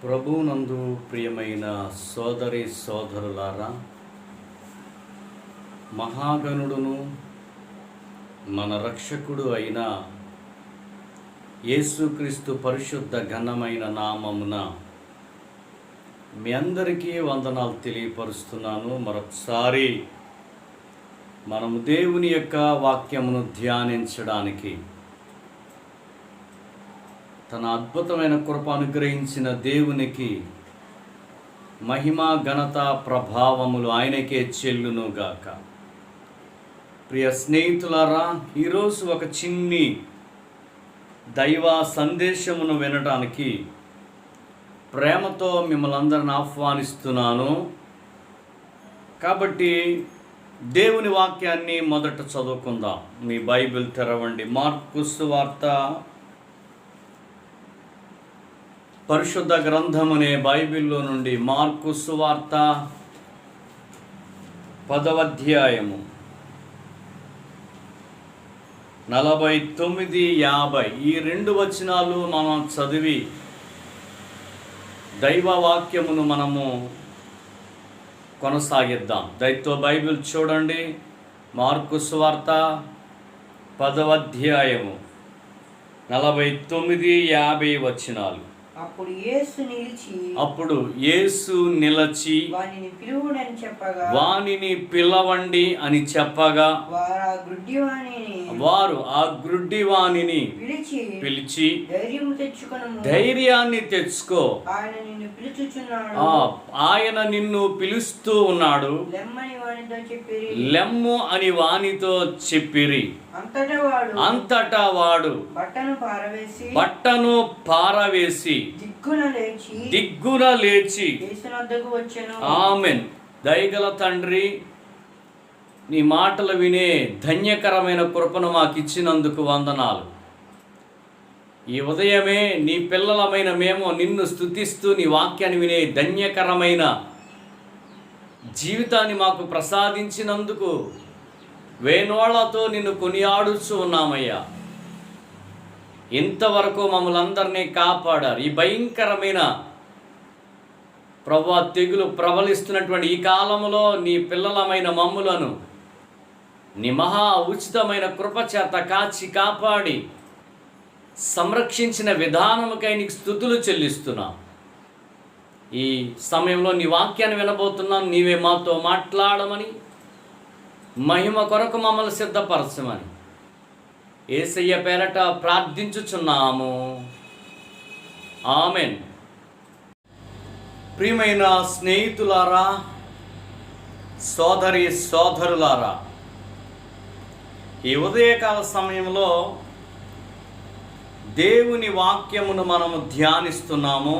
ప్రభువునందు ప్రియమైన సోదరి సోదరులారా, మహాగణుడును మన రక్షకుడు అయిన యేసుక్రీస్తు పరిశుద్ధ ఘనమైన నామమున మీ అందరికీ వందనాలు తెలియపరుస్తున్నాను. మరొకసారి మనము దేవుని యొక్క వాక్యమును ధ్యానించడానికి తన అద్భుతమైన కృప అనుగ్రహించిన దేవునికి మహిమ ఘనత ప్రభావములు ఆయనకే చెల్లునుగాక. ప్రియ స్నేహితులారా, ఈరోజు ఒక చిన్ని దైవ సందేశమును వినడానికి ప్రేమతో మిమ్మల్ని అందరిని ఆహ్వానిస్తున్నాను. కాబట్టి దేవుని వాక్యాన్ని మొదట చదువుకుందాం. మీ బైబిల్ తెరవండి. మార్కు సువార్త పరిశుద్ధ గ్రంథం అనే బైబిల్లో నుండి మార్కు సువార్త 10వ అధ్యాయము 49, 50 ఈ రెండు వచనాలు మనం చదివి దైవవాక్యమును మనము కొనసాగిద్దాం. దయతో బైబిల్ చూడండి. మార్కు సువార్త 10వ అధ్యాయము 49, 50 వచనాలు. అప్పుడు యేసు నిలచి వానిని పిలవండి అని చెప్పగా వారు ఆ గ్రుడ్డివానిని పిలిచి ధైర్యాన్ని తెచ్చుకో, ఆయన నిన్ను పిలుస్తూ ఉన్నాడు, లెమ్ము అని వానితో చెప్పిరి. అంతటా వాడు బట్టను పారవేసి దిగ్గున లేచి ఆమెన్. దయగల తండ్రి, నీ మాటలు వినే ధన్యకరమైన కృపను మాకు ఇచ్చినందుకు వందనాలు. ఈ ఉదయమే నీ పిల్లలమైన మేము నిన్ను స్తుతిస్తూ నీ వాక్యాన్ని వినే ధన్యకరమైన జీవితాన్ని మాకు ప్రసాదించినందుకు వేణోళ్లతో నిన్ను కొనియాడుచు ఉన్నామయ్యా. ఇంతవరకు మమ్మల్ని అందరినీ కాపాడారు. ఈ భయంకరమైన ప్రభువా తెగులు ప్రబలిస్తున్నటువంటి ఈ కాలంలో నీ పిల్లలమైన మమ్ములను నీ మహా ఉచితమైన కృపచేత కాచి కాపాడి సంరక్షించిన విధానముకై నీకు స్తుతులు చెల్లిస్తున్నాం. ఈ సమయంలో నీ వాక్యాన్ని వినబోతున్నాం. నీవే మాతో మాట్లాడమని, మహిమ కొరకు మమ్మల్ని సిద్ధపరచమని యేసయ్య పేరట ప్రార్థించుచున్నాము. ఆమెన్. ప్రియమైన స్నేహితులారా, సోదరి సోదరులారా, ఈ ఉదయకాల సమయంలో దేవుని వాక్యమును మనము ధ్యానిస్తున్నాము.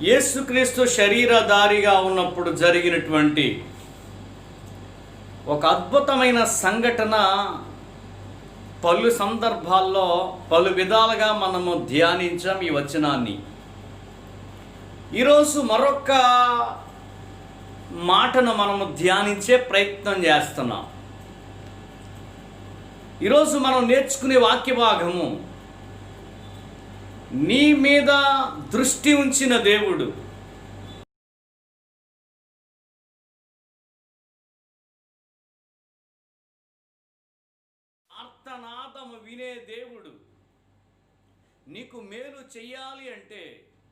యేసుక్రీస్తు శరీరధారిగా ఉన్నప్పుడు జరిగినటువంటి ఒక అద్భుతమైన సంఘటన పలు సందర్భాల్లో పలు విధాలుగా మనము ధ్యానించాం ఈ వచనాన్ని. ఈరోజు మరొక మాటను మనము ధ్యానించే ప్రయత్నం చేస్తున్నాం. ఈరోజు మనం నేర్చుకునే వాక్య భాగము, నీ మీద దృష్టి ఉంచిన దేవుడు. ఆర్తనాదము వినే దేవుడు. నీకు మేలు చెయ్యాలి అంటే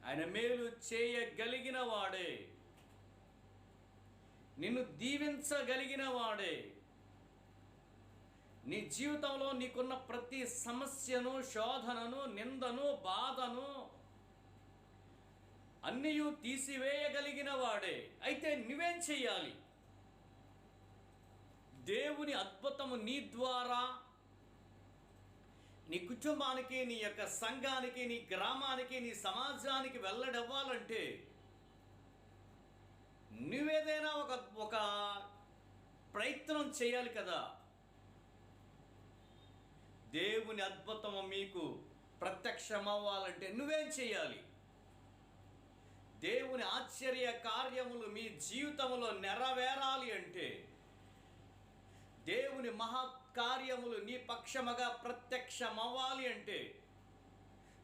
ఆయన మేలు చేయగలిగిన వాడే, నిన్ను దీవించగలిగిన వాడే. నీ జీవితంలో నీకున్న ప్రతి సమస్యను, శోధనను, నిందను, బాధను అన్నీ తీసివేయగలిగిన వాడే. అయితే నువ్వేం చెయ్యాలి? దేవుని అద్భుతము నీ ద్వారా నీ కుటుంబానికి, నీ యొక్క సంఘానికి, నీ గ్రామానికి, నీ సమాజానికి వెల్లడవ్వాలంటే నువ్వేదైనా ఒక ప్రయత్నం చేయాలి కదా. దేవుని అద్భుతము మీకు ప్రత్యక్షమవ్వాలంటే నువ్వేం చేయాలి? దేవుని ఆశ్చర్య కార్యములు మీ జీవితంలో నెరవేరాలి అంటే, దేవుని మహత్కార్యములు నీ పక్షముగా ప్రత్యక్షమవ్వాలి అంటే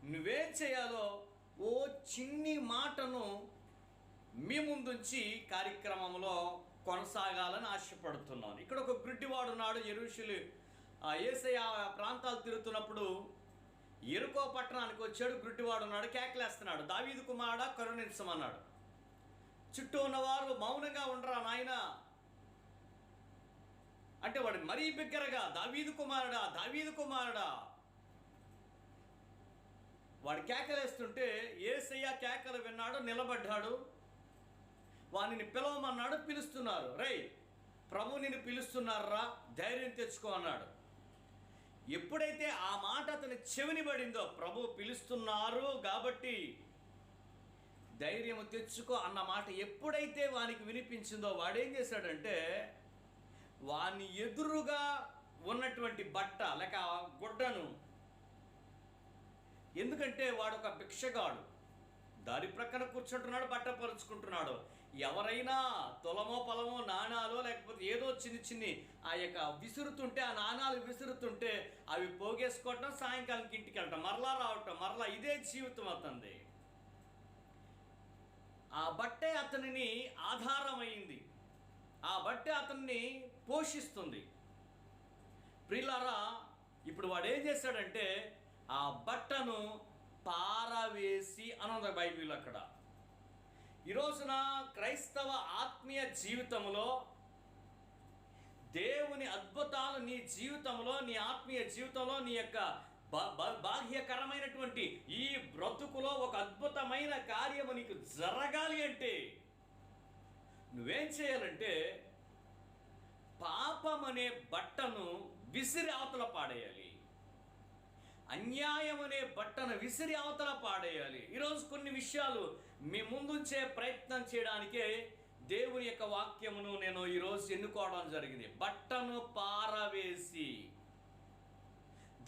నువ్వేం చేయాలో ఓ చిన్ని మాటను మీ ముందుంచి కార్యక్రమంలో కొనసాగాలని ఆశపడుతున్నాను. ఇక్కడ ఒక గుడ్డివాడు ఉన్నాడు. యేసయ్య ప్రాంతాలు తిరుగుతున్నప్పుడు ఎరుకో పట్టణానికి వచ్చాడు. గుడ్డివాడు ఉన్నాడు, కేకలేస్తున్నాడు, దావీదు కుమారుడా కరుణించమన్నాడు. చుట్టూ ఉన్నవారు మౌనంగా ఉండరా నాయన అంటే వాడు మరీ బిగ్గరగా దావీదు కుమారుడా, దావీదు కుమారుడా వాడు కేకలేస్తుంటే యేసయ్య కేకలు విన్నాడు, నిలబడ్డాడు. వానిని పిలవమన్నాడు. పిలుస్తున్నారు. రేయ్, ప్రభు నిన్ను పిలుస్తున్నారా, ధైర్యం తెచ్చుకో అన్నాడు. ఎప్పుడైతే ఆ మాట అతని చెవిని పడిందో, ప్రభు పిలుస్తున్నారు కాబట్టి ధైర్యం తెచ్చుకో అన్న మాట ఎప్పుడైతే వానికి వినిపించిందో, వాడేం చేశాడంటే వాని ఎదురుగా ఉన్నటువంటి బట్ట లేక గుడ్డను, ఎందుకంటే వాడు ఒక భిక్షగాడు, దారి ప్రక్కన కూర్చుంటున్నాడు, బట్ట పరుచుకుంటున్నాడు. ఎవరైనా తులమో పొలమో నాణాలో లేకపోతే ఏదో చిన్ని ఆ యొక్క విసురుతుంటే, ఆ నాణాలు విసురుతుంటే అవి పోగేసుకోవటం, సాయంకాలానికి ఇంటికి వెళ్ళటం, మరలా రావటం, మరలా ఇదే జీవితం అతనిది. ఆ బట్టే అతనిని ఆధారమైంది, ఆ బట్టే అతన్ని పోషిస్తుంది. ప్రియులారా, ఇప్పుడు వాడు ఏం చేశాడంటే ఆ బట్టను పారవేసి అన్నది బైబిల్. అక్కడ ఈ రోజున క్రైస్తవ ఆత్మీయ జీవితంలో దేవుని అద్భుతాలు నీ జీవితంలో, నీ ఆత్మీయ జీవితంలో, నీ యొక్క బాహ్యకరమైనటువంటి ఈ బ్రతుకులో ఒక అద్భుతమైన కార్యము నీకు జరగాలి అంటే నువ్వేం చేయాలంటే పాపం అనే బట్టను విసిరి అవతల పాడేయాలి. అన్యాయం అనే బట్టను విసిరి అవతల పాడేయాలి. ఈరోజు కొన్ని విషయాలు మీ ముందుంచే ప్రయత్నం చేయడానికే దేవుని యొక్క వాక్యమును నేను ఈరోజు ఎన్నుకోవడం జరిగింది. బట్టను పారవేసి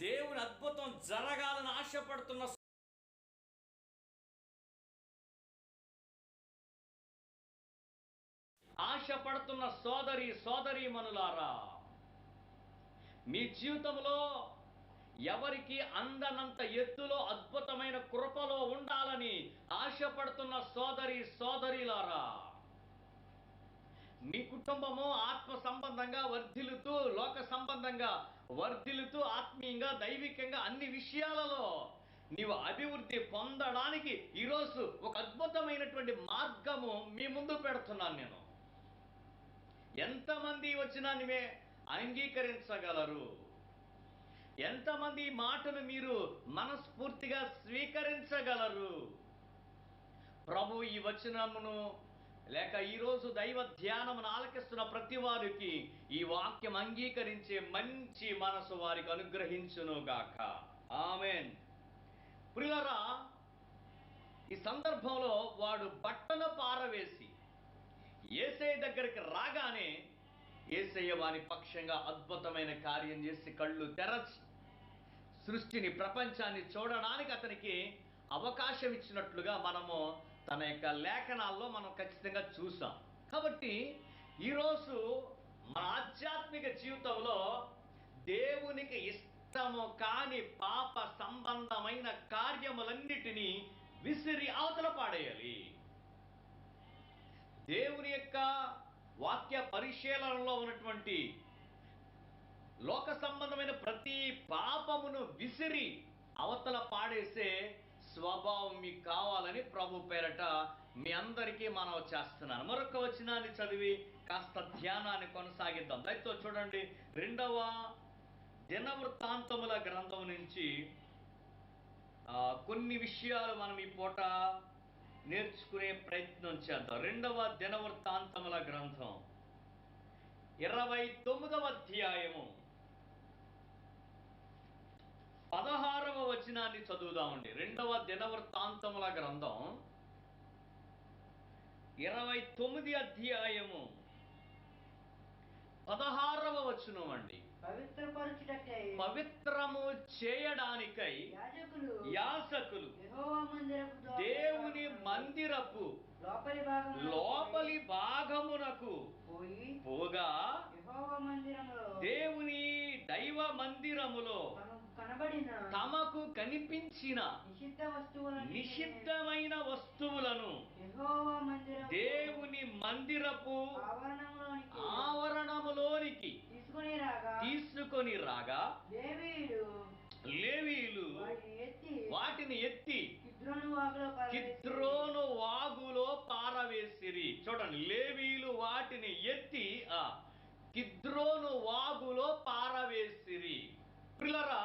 దేవుని అద్భుతం జరగాలని ఆశపడుతున్న సోదరీమణులారా, మీ జీవితంలో ఎవరికి అందనంత ఎత్తులో అద్భుతమైన కృపలో ఉండాలని ఆశపడుతున్న సోదరీలారా, మీ కుటుంబము ఆత్మ సంబంధంగా వర్ధిల్లుతూ, లోక సంబంధంగా వర్ధిల్లుతూ, ఆత్మీయంగా, దైవికంగా అన్ని విషయాలలో నీవు అభివృద్ధి పొందడానికి ఈరోజు ఒక అద్భుతమైనటువంటి మార్గము మీ ముందు పెడుతున్నాను నేను. ఎంతమంది వచ్చినా నీవే అంగీకరించగలరు? ఎంతమంది ఈ మాటను మీరు మనస్ఫూర్తిగా స్వీకరించగలరు? ప్రభు ఈ వచనమును లేక ఈరోజు దైవ ధ్యానమును ఆలకిస్తున్న ప్రతి వారికి ఈ వాక్యం అంగీకరించే మంచి మనసు వారికి అనుగ్రహించునుగాక. ఆమేన్. ప్రియులారా, ఈ సందర్భంలో వాడు బట్టను పారవేసి యేసయ్య దగ్గరికి రాగానే యేసయ్య వాని పక్షంగా అద్భుతమైన కార్యం చేసి కళ్ళు తెరచి సృష్టిని, ప్రపంచాన్ని చూడడానికి అతనికి అవకాశం ఇచ్చినట్లుగా మనము తన యొక్క లేఖనాల్లో మనం ఖచ్చితంగా చూసాం. కాబట్టి ఈరోజు మన ఆధ్యాత్మిక జీవితంలో దేవునికి ఇష్టము కాని పాప సంబంధమైన కార్యములన్నిటినీ విసిరి అవతల పాడేయాలి. దేవుని యొక్క వాక్య పరిశీలనలో ఉన్నటువంటి లోక సంబంధమైన ప్రతి పాపమును విసిరి అవతల పాడేసే స్వభావం మీకు కావాలని ప్రభు పేరట మీ అందరికీ మనం చేస్తున్నాను. మరొక వచనాన్ని చదివి కాస్త ధ్యానాన్ని కొనసాగిద్దాం. దయతో చూడండి, 2వ దినవృత్తాంతముల గ్రంథం నుంచి కొన్ని విషయాలు మనం ఈ పూట నేర్చుకునే ప్రయత్నం చేద్దాం. 2వ దినవృత్తాంతముల గ్రంథం 29వ అధ్యాయము 16వ వచనాన్ని చదువుదామండి. 2వ దినవృత్తాంతముల గ్రంథం 29 అధ్యాయము 16వ వచనం అండి. పవిత్రము చేయడానికై యాజకులు దేవుని మందిరపు లోపలి భాగమునకు పోగా దేవుని దైవ మందిరములో తమకు కనిపించిన నిషిద్ధమైన వస్తువులను దేవుని మందిరపు ఆవరణములోనికి తీసుకొని రాగా లేవీయులు వాటిని ఎత్తి కిద్రోను వాగులో పారవేసిరి. చూడండి, లేవీయులు వాటిని ఎత్తి కిద్రోను వాగులో పారవేసిరి. ప్రియులారా,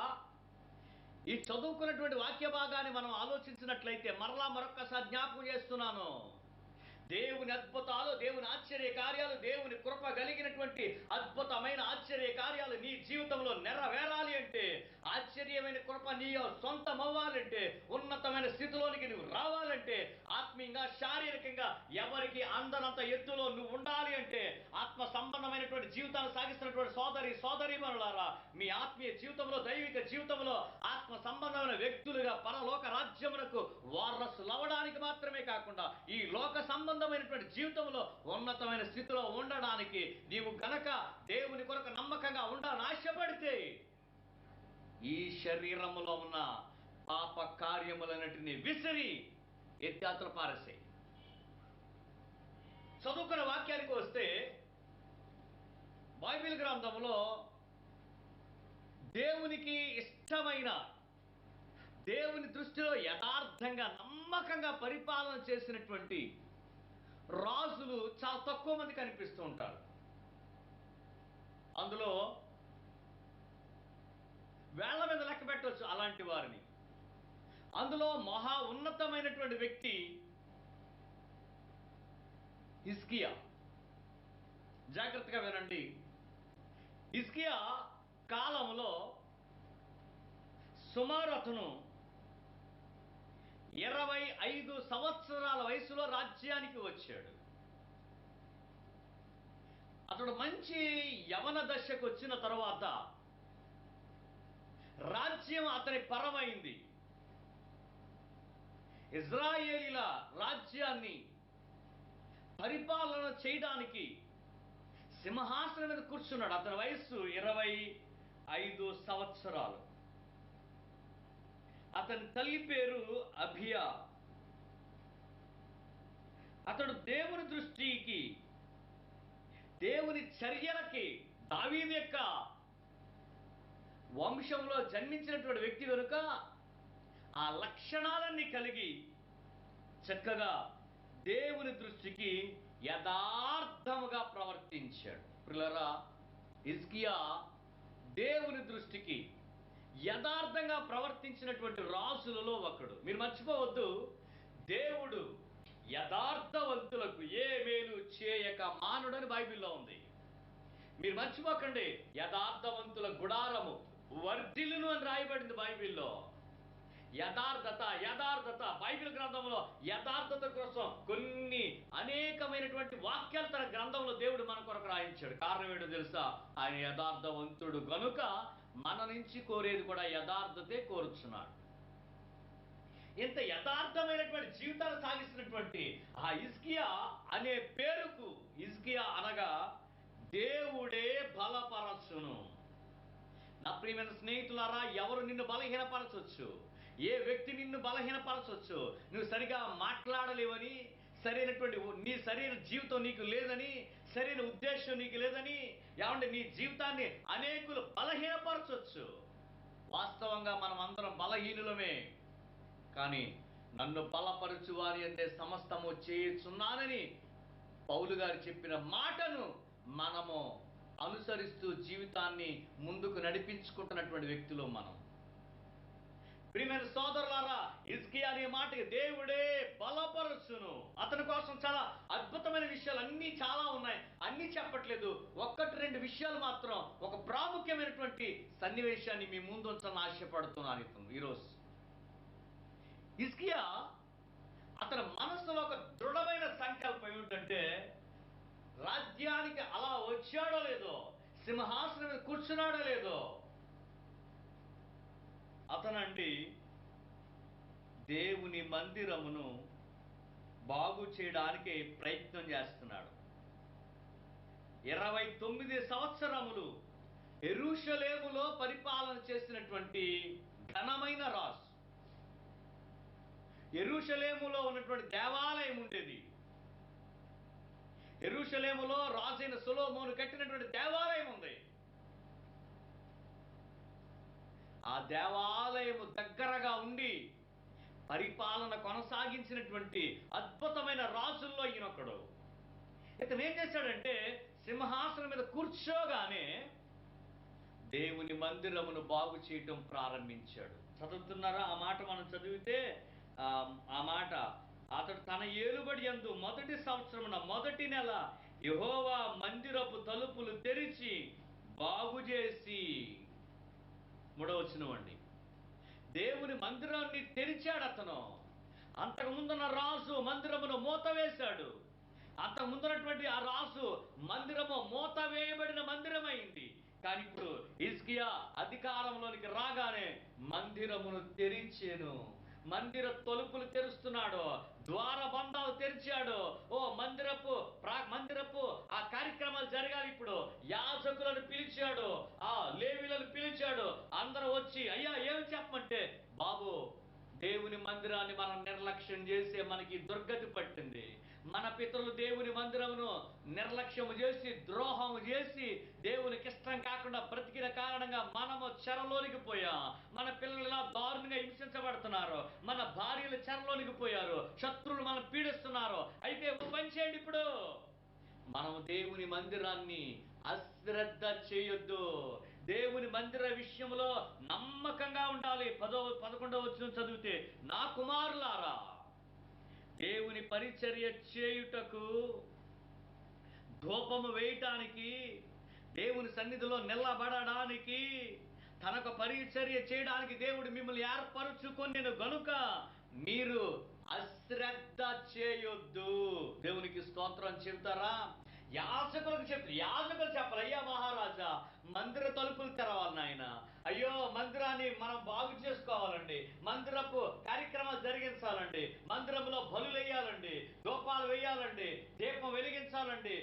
ఈ చదువుకున్నటువంటి వాక్య భాగాన్ని మనం ఆలోచించినట్లయితే మరొక్కసారి జ్ఞాపకం చేస్తున్నాను. దేవుని అద్భుతాలు, దేవుని ఆశ్చర్య కార్యాలు, దేవుని కృప కలిగినటువంటి అద్భుతమైన ఆశ్చర్య కార్యాలు నీ జీవితంలో నెరవేరాలి అంటే, ఆశ్చర్యమైన కృప నీ సొంతం అవ్వాలంటే, ఉన్నతమైన స్థితిలోనికి నువ్వు రావాలంటే, ఆత్మీయంగా శారీరకంగా ఎవరికి అందనంత ఎత్తులో నువ్వు ఉండాలి అంటే, ఆత్మ సంబంధమైనటువంటి జీవితాన్ని సాగిస్తున్నటువంటి సోదరీమణులారా, మీ ఆత్మీయ జీవితంలో, దైవిక జీవితంలో ఆత్మ సంబంధమైన వ్యక్తులుగా పరలోక రాజ్యమునకు వారసులు అవ్వడానికి మాత్రమే కాకుండా ఈ లోక సంబంధమైనటువంటి జీవితంలో ఉన్నతమైన స్థితిలో ఉండడానికి నీవు గనక దేవుని కొరకు నమ్మకంగా ఉండాలని ఆశపడితే ఈ శరీరములో ఉన్న పాప కార్యములన్నిటిని విసిరి ఎత్తాత్ర పారసే. చదువుకున్న వాక్యానికి వస్తే బైబిల్ గ్రంథంలో దేవునికి ఇష్టమైన, దేవుని దృష్టిలో యథార్థంగా నమ్మకంగా పరిపాలన చేసినటువంటి రాజులు చాలా తక్కువ మంది కనిపిస్తూ ఉంటారు. అందులో వేళ్ల మీద లెక్క పెట్టవచ్చు అలాంటి వారిని. అందులో మహా ఉన్నతమైనటువంటి వ్యక్తి హిజ్కియా. జాగ్రత్తగా వినండి. హిజ్కియా కాలంలో సుమారు అతను 25 సంవత్సరాల వయసులో రాజ్యానికి వచ్చాడు. అతడు మంచి యవన దశకు వచ్చిన తరువాత రాజ్యం అతని పరమైంది. ఇజ్రాయేలీల రాజ్యాన్ని పరిపాలన చేయడానికి సింహాసనం మీద కూర్చున్నాడు. అతని వయస్సు 25 సంవత్సరాలు. అతని తల్లి పేరు అబియా. అతడు దేవుని దృష్టికి, దేవుని చర్యలకి దావీదు యొక్క వంశంలో జన్మించినటువంటి వ్యక్తి కనుక ఆ లక్షణాలన్నీ కలిగి చక్కగా దేవుని దృష్టికి యథార్థముగా ప్రవర్తించాడు. ప్రియులారా, హిజ్కియా దేవుని దృష్టికి యథార్థంగా ప్రవర్తించినటువంటి రాజులలో ఒకడు. మీరు మర్చిపోవద్దు, దేవుడు యథార్థవంతులకు ఏ మేలు చేయక మానుడని బైబిల్లో ఉంది. మీరు మర్చిపోకండి, యథార్థవంతుల గుడారము వర్ధిల్లును అని రాయబడింది బైబిల్లో. యథార్థత బైబిల్ గ్రంథంలో యథార్థత కోసం అనేకమైనటువంటి వాక్యాలు తన గ్రంథంలో దేవుడు మన కొరకు రాయించాడు. కారణం ఏంటో తెలుసా? ఆయన యథార్థవంతుడు గనుక మన నుంచి కోరేది కూడా యథార్థతే కోరుచున్నాడు. ఇంత యథార్థమైనటువంటి జీవితాలు సాగిస్తున్నటువంటి ఆ హిజ్కియా అనే పేరుకు, హిజ్కియా అనగా దేవుడే బలపరచును. నా ప్రియమైన స్నేహితులారా, ఎవరు నిన్ను బలహీనపరచవచ్చు, ఏ వ్యక్తి నిన్ను బలహీనపరచవచ్చు. నువ్వు సరిగా మాట్లాడలేవని, సరైనటువంటి నీ సరైన జీవితం నీకు లేదని, సరైన ఉద్దేశం నీకు లేదని, ఏమంటే నీ జీవితాన్ని అనేకులు బలహీనపరచవచ్చు. వాస్తవంగా మనం అందరం బలహీనులమే. కానీ నన్ను బలపరచు వారి అంటే సమస్తము చేయుచున్నానని పౌలు గారు చెప్పిన మాటను మనము అనుసరిస్తూ జీవితాన్ని ముందుకు నడిపించుకుంటున్నటువంటి వ్యక్తులు మనం. ప్రియమైన సోదరులారా, హిజ్కియా అనే మాటకి దేవుడే బలపరచును. అతని కోసం చాలా అద్భుతమైన విషయాలు అన్నీ చాలా ఉన్నాయి, అన్నీ చెప్పట్లేదు. 1-2 విషయాలు మాత్రం, ఒక ప్రాముఖ్యమైనటువంటి సన్నివేశాన్ని మీ ముందు ఉంచాలని ఆశపడుతున్నాను ఈరోజు. హిజ్కియా అతని మనసులో ఒక దృఢమైన సంకల్పం ఏమిటంటే, రాజ్యానికి అలా వచ్చాడో లేదో, సింహాసనం మీద కూర్చున్నాడో లేదో, అతనండి దేవుని మందిరమును బాగు చేయడానికి ప్రయత్నం చేస్తున్నాడు. 29 సంవత్సరములు యెరూషలేములో పరిపాలన చేసినటువంటి ఘనమైన రాజు. యెరూషలేములో ఉన్నటువంటి దేవాలయం ఉండేది. యెరూషలేములో రాజైన సొలొమోను కట్టినటువంటి దేవాలయం ఉంది. ఆ దేవాలయము దగ్గరగా ఉండి పరిపాలన కొనసాగించినటువంటి అద్భుతమైన రాజుల్లో ఈయనొక్కడు. ఇతను ఏం చేశాడంటే, సింహాసనం మీద కూర్చోగానే దేవుని మందిరమును బాగు చేయటం ప్రారంభించాడు. చదువుతున్నారా ఆ మాట? మనం చదివితే ఆ మాట, అతడు తన ఏలుబడి యందు మొదటి సంవత్సరమున మొదటి నెల యెహోవా మందిరపు తలుపులు తెరిచి బాగు చేసి, 3వ వచనం అండి, దేవుని మందిరాన్ని తెరిచాడు అతను. అంతకుముందున్న రాజు మందిరమును మూత వేశాడు. అంతకుముందున్నటువంటి ఆ రాజు మందిరము మూత వేయబడిన మందిరమైంది. కానీ ఇప్పుడు హిజ్కియా అధికారంలోనికి రాగానే మందిరమును తెరిచెను. మందిర తలుపులు తెరుస్తున్నాడు, ద్వార బంధాలు తెరిచాడు. మందిరపు ఆ కార్యక్రమాలు జరగాలి. ఇప్పుడు యాజకులను పిలిచాడు, ఆ లేవీలను పిలిచాడు. అందరూ వచ్చి, అయ్యా ఏమి చెప్పమంటే, బాబు దేవుని మందిరాన్ని మనం నిర్లక్ష్యం చేసే మనకి దుర్గతి పట్టింది. మన పితరులు దేవుని మందిరమును నిర్లక్ష్యము చేసి, ద్రోహము చేసి, దేవునికి ఇష్టం కాకుండా బ్రతికిన కారణంగా మనము చెరలోనికి పోయాం. మన పిల్లలు ఇలా దారుణంగా హింసించబడుతున్నారు. మన భార్యలు చెరలోనికి పోయారు. శత్రువులు మనం పీడిస్తున్నారు. అయితే ఒక పని చేయండి, ఇప్పుడు మనము దేవుని మందిరాన్ని అశ్రద్ధ చేయొద్దు. దేవుని మందిర విషయంలో నమ్మకంగా ఉండాలి. 11వ వచనం చదివితే, నా కుమారులారా, దేవుని పరిచర్య చేయుటకు, ధూపము వేయటానికి, దేవుని సన్నిధిలో నిలబడడానికి, తనకు పరిచర్య చేయడానికి దేవుడు మిమ్మల్ని ఏర్పరచుకొనెను గనుక మీరు అశ్రద్ధ చేయొద్దు. దేవునికి స్తోత్రం చెబుతారా? యాజకులకు చెప్తారు. యాజకులు చెప్పాలి, అయ్యా మహారాజా మందిర తలుపులు తెరవాలి నాయన, అయ్యో మందిరాన్ని మనం బాగు చేసుకోవాలండి, మందిరపు కార్యక్రమాలు జరిగించాలండి, మందిరంలో బలులు వేయాలండి, ధూపాలు వేయాలండి, దీపం వెలిగించాలండి,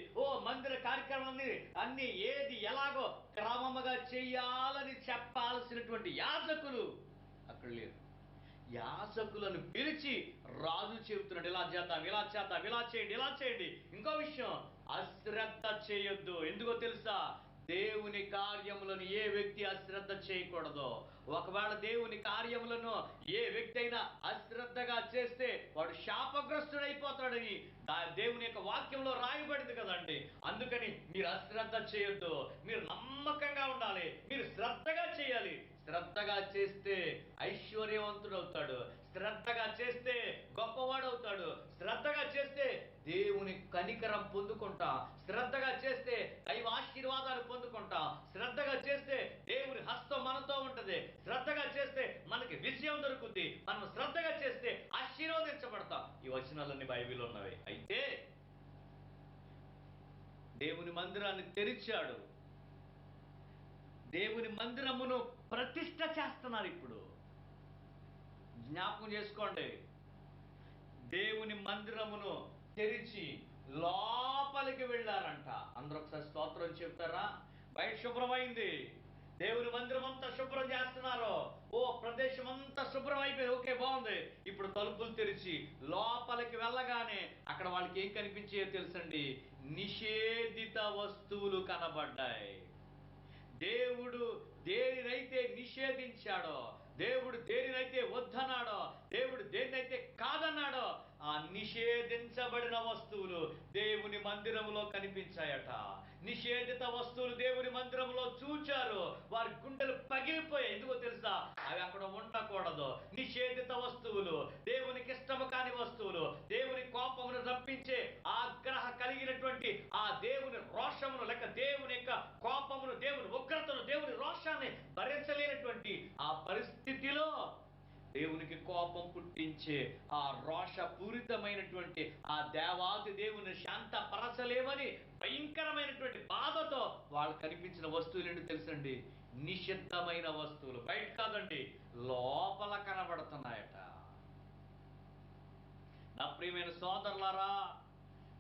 మందిర కార్యక్రమాన్ని అన్ని ఏది ఎలాగో క్రమముగా చెయ్యాలని చెప్పాల్సినటువంటి యాజకులు అక్కడ లేరు. యాజకులను పిలిచి రాజు చెబుతున్నాడు, ఇలా చేద్దాం, ఇలా చేద్దాం, ఇలా చేయండి, ఇలా చేయండి. ఇంకో విషయం, అశ్రద్ధ చేయొద్దు. ఎందుకో తెలుసా? దేవుని కార్యములను ఏ వ్యక్తి అశ్రద్ధ చేయకూడదు. ఒకవేళ దేవుని కార్యములను ఏ వ్యక్తి అయినా అశ్రద్ధగా చేస్తే వాడు శాపగ్రస్తుడైపోతాడని దేవుని యొక్క వాక్యంలో రాయబడింది కదండి. అందుకని మీరు అశ్రద్ధ చేయొద్దు. మీరు నమ్మకంగా ఉండాలి. మీరు శ్రద్ధగా చేయాలి. శ్రద్ధగా చేస్తే ఐశ్వర్యవంతుడవుతాడు. శ్రద్ధగా చేస్తే గొప్పవాడవుతాడు. శ్రద్ధగా చేస్తే దేవుని కనికరం పొందుకుంటాం. శ్రద్ధగా చేస్తే దైవ ఆశీర్వాదాలు పొందుకుంటాం. శ్రద్ధగా చేస్తే దేవుని హస్తం మనతో ఉంటది. శ్రద్ధగా చేస్తే మనకి విజయం దొరుకుతుంది. మనం శ్రద్ధగా చేస్తే ఆశీర్వదించబడతాం. ఈ వచనాలన్నీ బైబిల్లో ఉన్నవి. అయితే దేవుని మందిరాన్ని తెరిచాడు. దేవుని మందిరమును ప్రతిష్ఠ చేస్తున్నారు. ఇప్పుడు జ్ఞాపకం చేసుకోండి, దేవుని మందిరమును తెరిచి లోపలికి వెళ్ళారంట. అందరూ ఒకసారి స్తోత్రం చెప్తారా? బయట శుభ్రమైంది, దేవుని మందిరం అంతా శుభ్రం చేస్తున్నారు. ప్రదేశం అంతా శుభ్రం అయిపోయింది. ఓకే, బాగుంది. ఇప్పుడు తలుపులు తెరిచి లోపలికి వెళ్ళగానే అక్కడ వాళ్ళకి ఏం కనిపించాయో తెలుసండి? నిషేధిత వస్తువులు కనబడ్డాయి. దేవుడు దేనినైతే నిషేధించాడో, దేవుడు దేనినైతే వద్దన్నాడో, దేవుడు దేనినైతే కాదన్నాడో, ఆ నిషేధించబడిన వస్తువులు దేవుని మందిరములో కనిపించాయట. నిషేధిత వస్తువులు దేవుని మందిరంలో చూచారు. వారి గుండెలు పగిలిపోయాయి. ఎందుకో తెలుసా? అవి అక్కడ ఉండకూడదు. నిషేధిత వస్తువులు, దేవునికి ఇష్టము కాని వస్తువులు, దేవుని కోపమును రప్పించే ఆగ్రహ కలిగినటువంటి ఆ దేవుని రోషమును, లేక దేవుని యొక్క కోపమును, దేవుని ఉగ్రతను, దేవుని రోషాన్ని భరించలేనటువంటి ఆ పరిస్థితిలో దేవునికి కోపం పుట్టించే ఆ రోషపూరితమైనటువంటి ఆ దేవాది దేవుని శాంతపరచలేమని భయంకరమైనటువంటి బాధతో వాళ్ళు కనిపించిన వస్తువులు ఏంటి తెలుసండి? నిషిద్ధమైన వస్తువులు. బయట కాదండి, లోపల కనబడుతున్నాయట. నా ప్రియమైన సోదరులారా,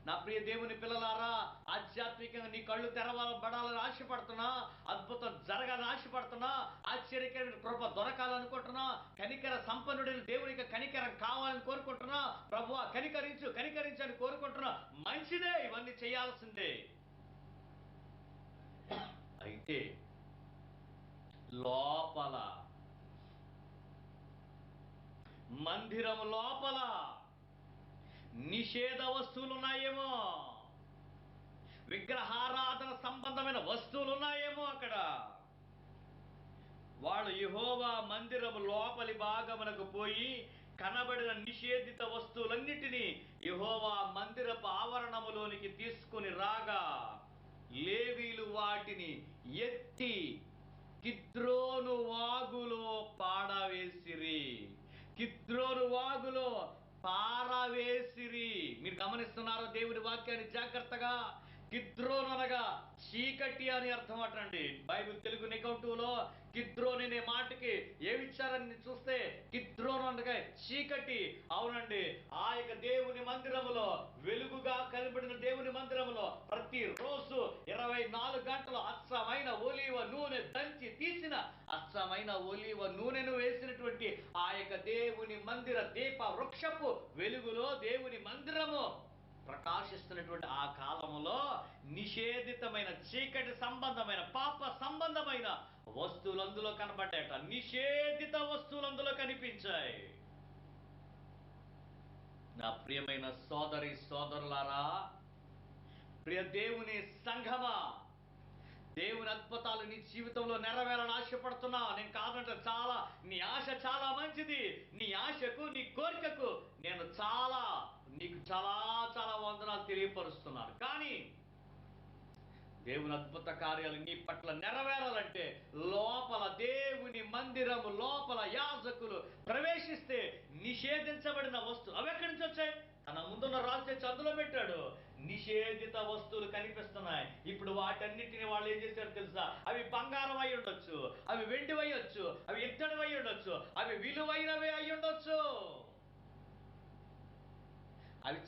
నా ప్రియ దేవుని పిల్లలారా, ఆధ్యాత్మికంగా నీ కళ్ళు తెరవబడాలని ఆశపడుతున్నా, అద్భుతం జరగాలని ఆశపడుతున్నా, ఆశ్చర్యకరమైన కృప దొరకాలనుకుంటున్నా, కనికర సంపన్నుడైన దేవునికి కనికరం కావాలని కోరుకుంటున్నా, ప్రభువా కనికరించు కనికరించని కోరుకుంటున్నా. మంచిదే, ఇవన్నీ చేయాల్సిందే. అయితే లోపల, మందిరం లోపల నిషేధ వస్తువులు ఉన్నాయేమో, విగ్రహారాధన సంబంధమైన వస్తువులు ఉన్నాయేమో. అక్కడ వాళ్ళు యెహోవా మందిరము లోపలి భాగమునకు పోయి కనబడిన నిషేధిత వస్తువులన్నిటినీ యెహోవా మందిరపు ఆవరణములోనికి తీసుకుని రాగా, లేవీలు వాటిని ఎత్తి కిద్రోను వాగులో పాడవేసిరి. కిద్రోను వాగులో పారవేసిరి. మీరు గమనిస్తున్నారో దేవుని వాక్యాన్ని జాగ్రత్తగా? కిద్రోన్ అనగా చీకటి అని అర్థం అటండి. బైబిల్ తెలుగు నిఘంటువులో కిద్రోన్ అనే మాటకి ఏమిచ్చారని చూస్తే, కిద్రోన్ అనగా చీకటి. అవునండి, ఆ యొక్క దేవుని మందిరములో, వెలుగుగా కనబడిన దేవుని మందిరములో ప్రతిరోజు 24 గంటలు అచ్చమైన ఒలీవ నూనె దంచి తీసిన అచ్చమైన ఒలీవ నూనెను వేసినటువంటి ఆ యొక్క దేవుని మందిర దీప వృక్షపు వెలుగులో దేవుని మందిరము ప్రకాశిస్తున్నటువంటి ఆ కాలములో నిషేధితమైన చీకటి సంబంధమైన పాప సంబంధమైన వస్తువులు అందులో కనబడ్డాయట. నిషేధిత వస్తువులు అందులో కనిపించాయి. నా ప్రియమైన సోదరి సోదరులారా, ప్రియ దేవుని సంఘమా, దేవుని అద్భుతాలు నీ జీవితంలో నెరవేరాలని ఆశపడుతున్నా. నేను కాదంటే నీ ఆశ చాలా మంచిది. నీ ఆశకు, నీ కోరికకు నేను నీకు చాలా చాలా వందనాలు తెలియపరుస్తున్నాను. కానీ దేవుని అద్భుత కార్యాలు నీ పట్ల నెరవేరాలంటే లోపల దేవుని మందిరము లోపల యాజకులు ప్రవేశిస్తే నిషేధించబడిన వస్తువులు అవి ఎక్కడి నుంచి వచ్చాయి? తన ముందున్న రాజు తెచ్చి అందులో పెట్టాడు. నిషేధిత వస్తువులు కనిపిస్తున్నాయి. ఇప్పుడు వాటన్నిటిని వాళ్ళు ఏం చేశారు తెలుసా? అవి బంగారం అయి ఉండొచ్చు, అవి వెండి అయ్యొచ్చు, అవి ఇత్తడి అయి ఉండొచ్చు, అవి విలువైనవే అయి ఉండొచ్చు. అవి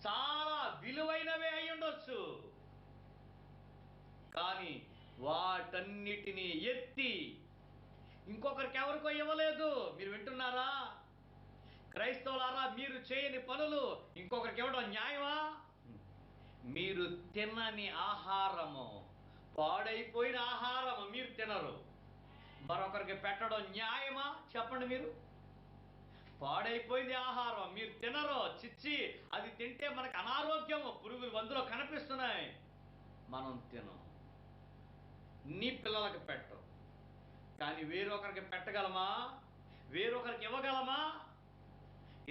చాలా విలువైనవే అయి ఉండొచ్చు. కానీ వాటన్నిటినీ ఎత్తి ఇంకొకరికి ఎవరికో ఇవ్వలేదు. మీరు వింటున్నారా క్రైస్తవులారా? మీరు చేయని పనులు ఇంకొకరికి ఇవ్వడం న్యాయమా? మీరు తినని ఆహారము, పాడైపోయిన ఆహారము మీరు తినరు, మరొకరికి పెట్టడం న్యాయమా? చెప్పండి. మీరు పాడైపోయింది ఆహారం మీరు తినరు. చిచ్చి, అది తింటే మనకు అనారోగ్యము, పురుగులు అందులో కనిపిస్తున్నాయి, మనం తినం. నీ పిల్లలకు పెట్టు, కానీ వేరొకరికి పెట్టగలమా? వేరొకరికి ఇవ్వగలమా?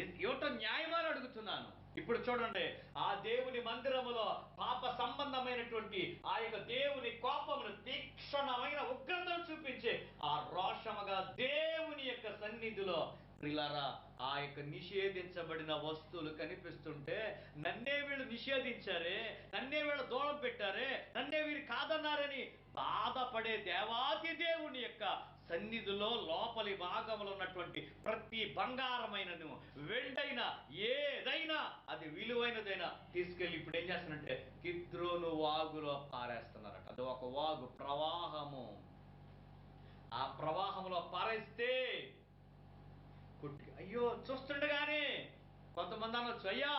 ఇవ్వటం న్యాయమా అని అడుగుతున్నాను. ఇప్పుడు చూడండి, ఆ దేవుని మందిరములో పాప సంబంధమైనటువంటి ఆ యొక్క దేవుని కోపమును, తీక్షణమైన ఉగ్రతను చూపించే ఆ రోషముగా దేవుని యొక్క సన్నిధిలో ప్రియులారా ఆ యొక్క నిషేధించబడిన వస్తువులు కనిపిస్తుంటే, నన్నే వీళ్ళు నిషేధించారే, నన్నే వీళ్ళు దూరం పెట్టారే, నన్నే వీరు కాదన్నారని బాధపడే దేవాతి దేవుని యొక్క సన్నిధిలో లోపలి భాగంలో ఉన్నటువంటి ప్రతి బంగారమైనను, వెండైనా, ఏదైనా అది విలువైనదైనా తీసుకెళ్ళి ఇప్పుడు ఏం చేస్తానంటే కిద్రోను వాగులో పారేస్తున్నారట. అది ఒక వాగు, ప్రవాహము. ఆ ప్రవాహంలో పారేస్తే అయ్యో చూస్తుండగానే కొంతమంది అనొచ్చు, అయ్యా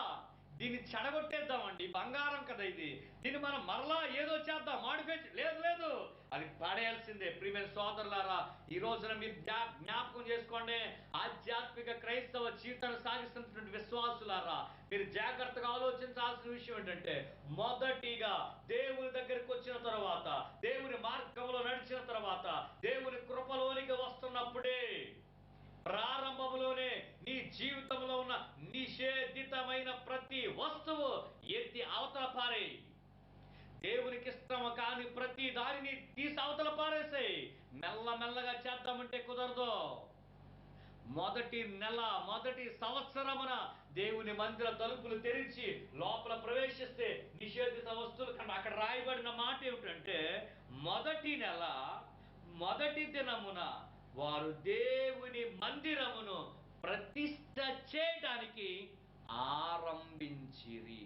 దీన్ని చెడగొట్టేద్దామండి, బంగారం కదా ఇది, దీన్ని మనం మరలా ఏదో చేద్దాం, మాడిఫై. లేదు, అది పడేయాల్సిందే. ప్రియమైన సోదరులారా, ఈ రోజున మీరు జ్ఞాపకం చేసుకోండి. ఆధ్యాత్మిక క్రైస్తవ జీవితాన్ని సాగిస్తున్నటువంటి విశ్వాసులారా, మీరు జాగ్రత్తగా ఆలోచించాల్సిన విషయం ఏంటంటే, మొదటిగా దేవుని దగ్గరికి వచ్చిన తర్వాత, దేవుని మార్గంలో నడిచిన తర్వాత, దేవుని కృపలోనికి వస్తున్నప్పుడే, ప్రారంభంలోనే నీ జీవితంలో ఉన్న నిషేధితమైన ప్రతి వస్తువు ఎత్తి అవతల పారేయి. దేవునికి ఇష్టము కాని ప్రతి దానిని తీసి అవతల పారేసాయి. మెల్లమెల్లగా చేద్దామంటే కుదరదు. మొదటి నెల, మొదటి సంవత్సరమున దేవుని మందిర తలుపులు తెరిచి లోపల ప్రవేశిస్తే నిషేధిత వస్తువులు కన్నా అక్కడ రాయబడిన మాట ఏమిటంటే, మొదటి నెల మొదటి దినమున వారు దేవుని మందిరమును ప్రతిష్ఠ చేయడానికి ఆరంభించిరి.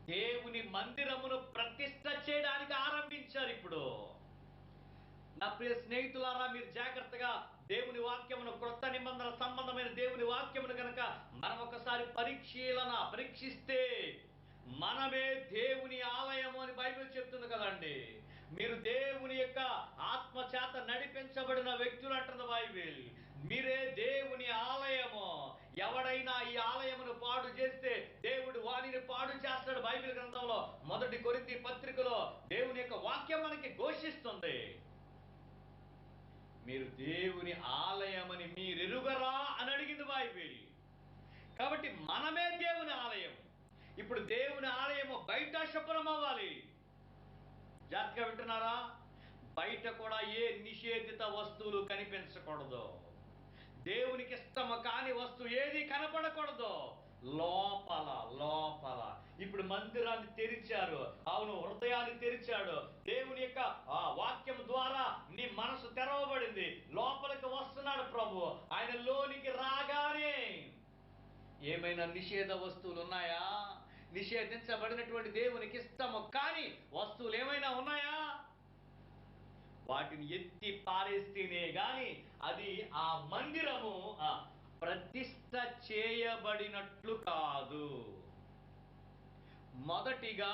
దేవుని మందిరమును ప్రతిష్ఠ చేయడానికి ఆరంభించారు. ఇప్పుడు నా ప్రియ స్నేహితులారా, మీరు జాగ్రత్తగా దేవుని వాక్యమును, క్రొత్త నిబంధన సంబంధమైన దేవుని వాక్యమును కనుక మనం ఒకసారి పరీక్షిస్తే మనమే దేవుని ఆలయము అని బైబిల్ చెప్తుంది కదండి. మీరు దేవుని యొక్క ఆత్మ చేత నడిపించబడిన వ్యక్తులు అంటుంది బైబిల్. మీరే దేవుని ఆలయము. ఎవడైనా ఈ ఆలయమును పాడు చేస్తే దేవుడు వానిని పాడు చేస్తాడు. బైబిల్ గ్రంథంలో 1 కొరింథీ పత్రికలో దేవుని యొక్క వాక్యం మనకి ఘోషిస్తుంది. మీరు దేవుని ఆలయమని మీరెరుగరా అని అడిగింది బైబిల్. కాబట్టి మనమే దేవుని ఆలయం. ఇప్పుడు దేవుని ఆలయము బయట శుభ్రం అవ్వాలి. జాగ్రత్తగా వింటున్నారా? బయట కూడా ఏ నిషేధిత వస్తువులు కనిపించకూడదు. దేవునికి ఇష్టము కాని వస్తువు ఏది కనపడకూడదు. లోపల ఇప్పుడు మందిరాన్ని తెరిచారు. అవును, హృదయాన్ని తెరిచాడు. దేవుని యొక్క వాక్యం ద్వారా నీ మనసు తెరవబడింది. లోపలికి వస్తున్నాడు ప్రభు. ఆయన లోనికి రాగానే ఏమైనా నిషేధ వస్తువులు ఉన్నాయా? నిషేధించబడినటువంటి దేవునికి ఇష్టము కాని వస్తువులు ఏమైనా ఉన్నాయా? వాటిని ఎత్తి పారేస్తేనే గాని అది ఆ మందిరము ప్రతిష్ఠ చేయబడినట్లు కాదు. మొదటిగా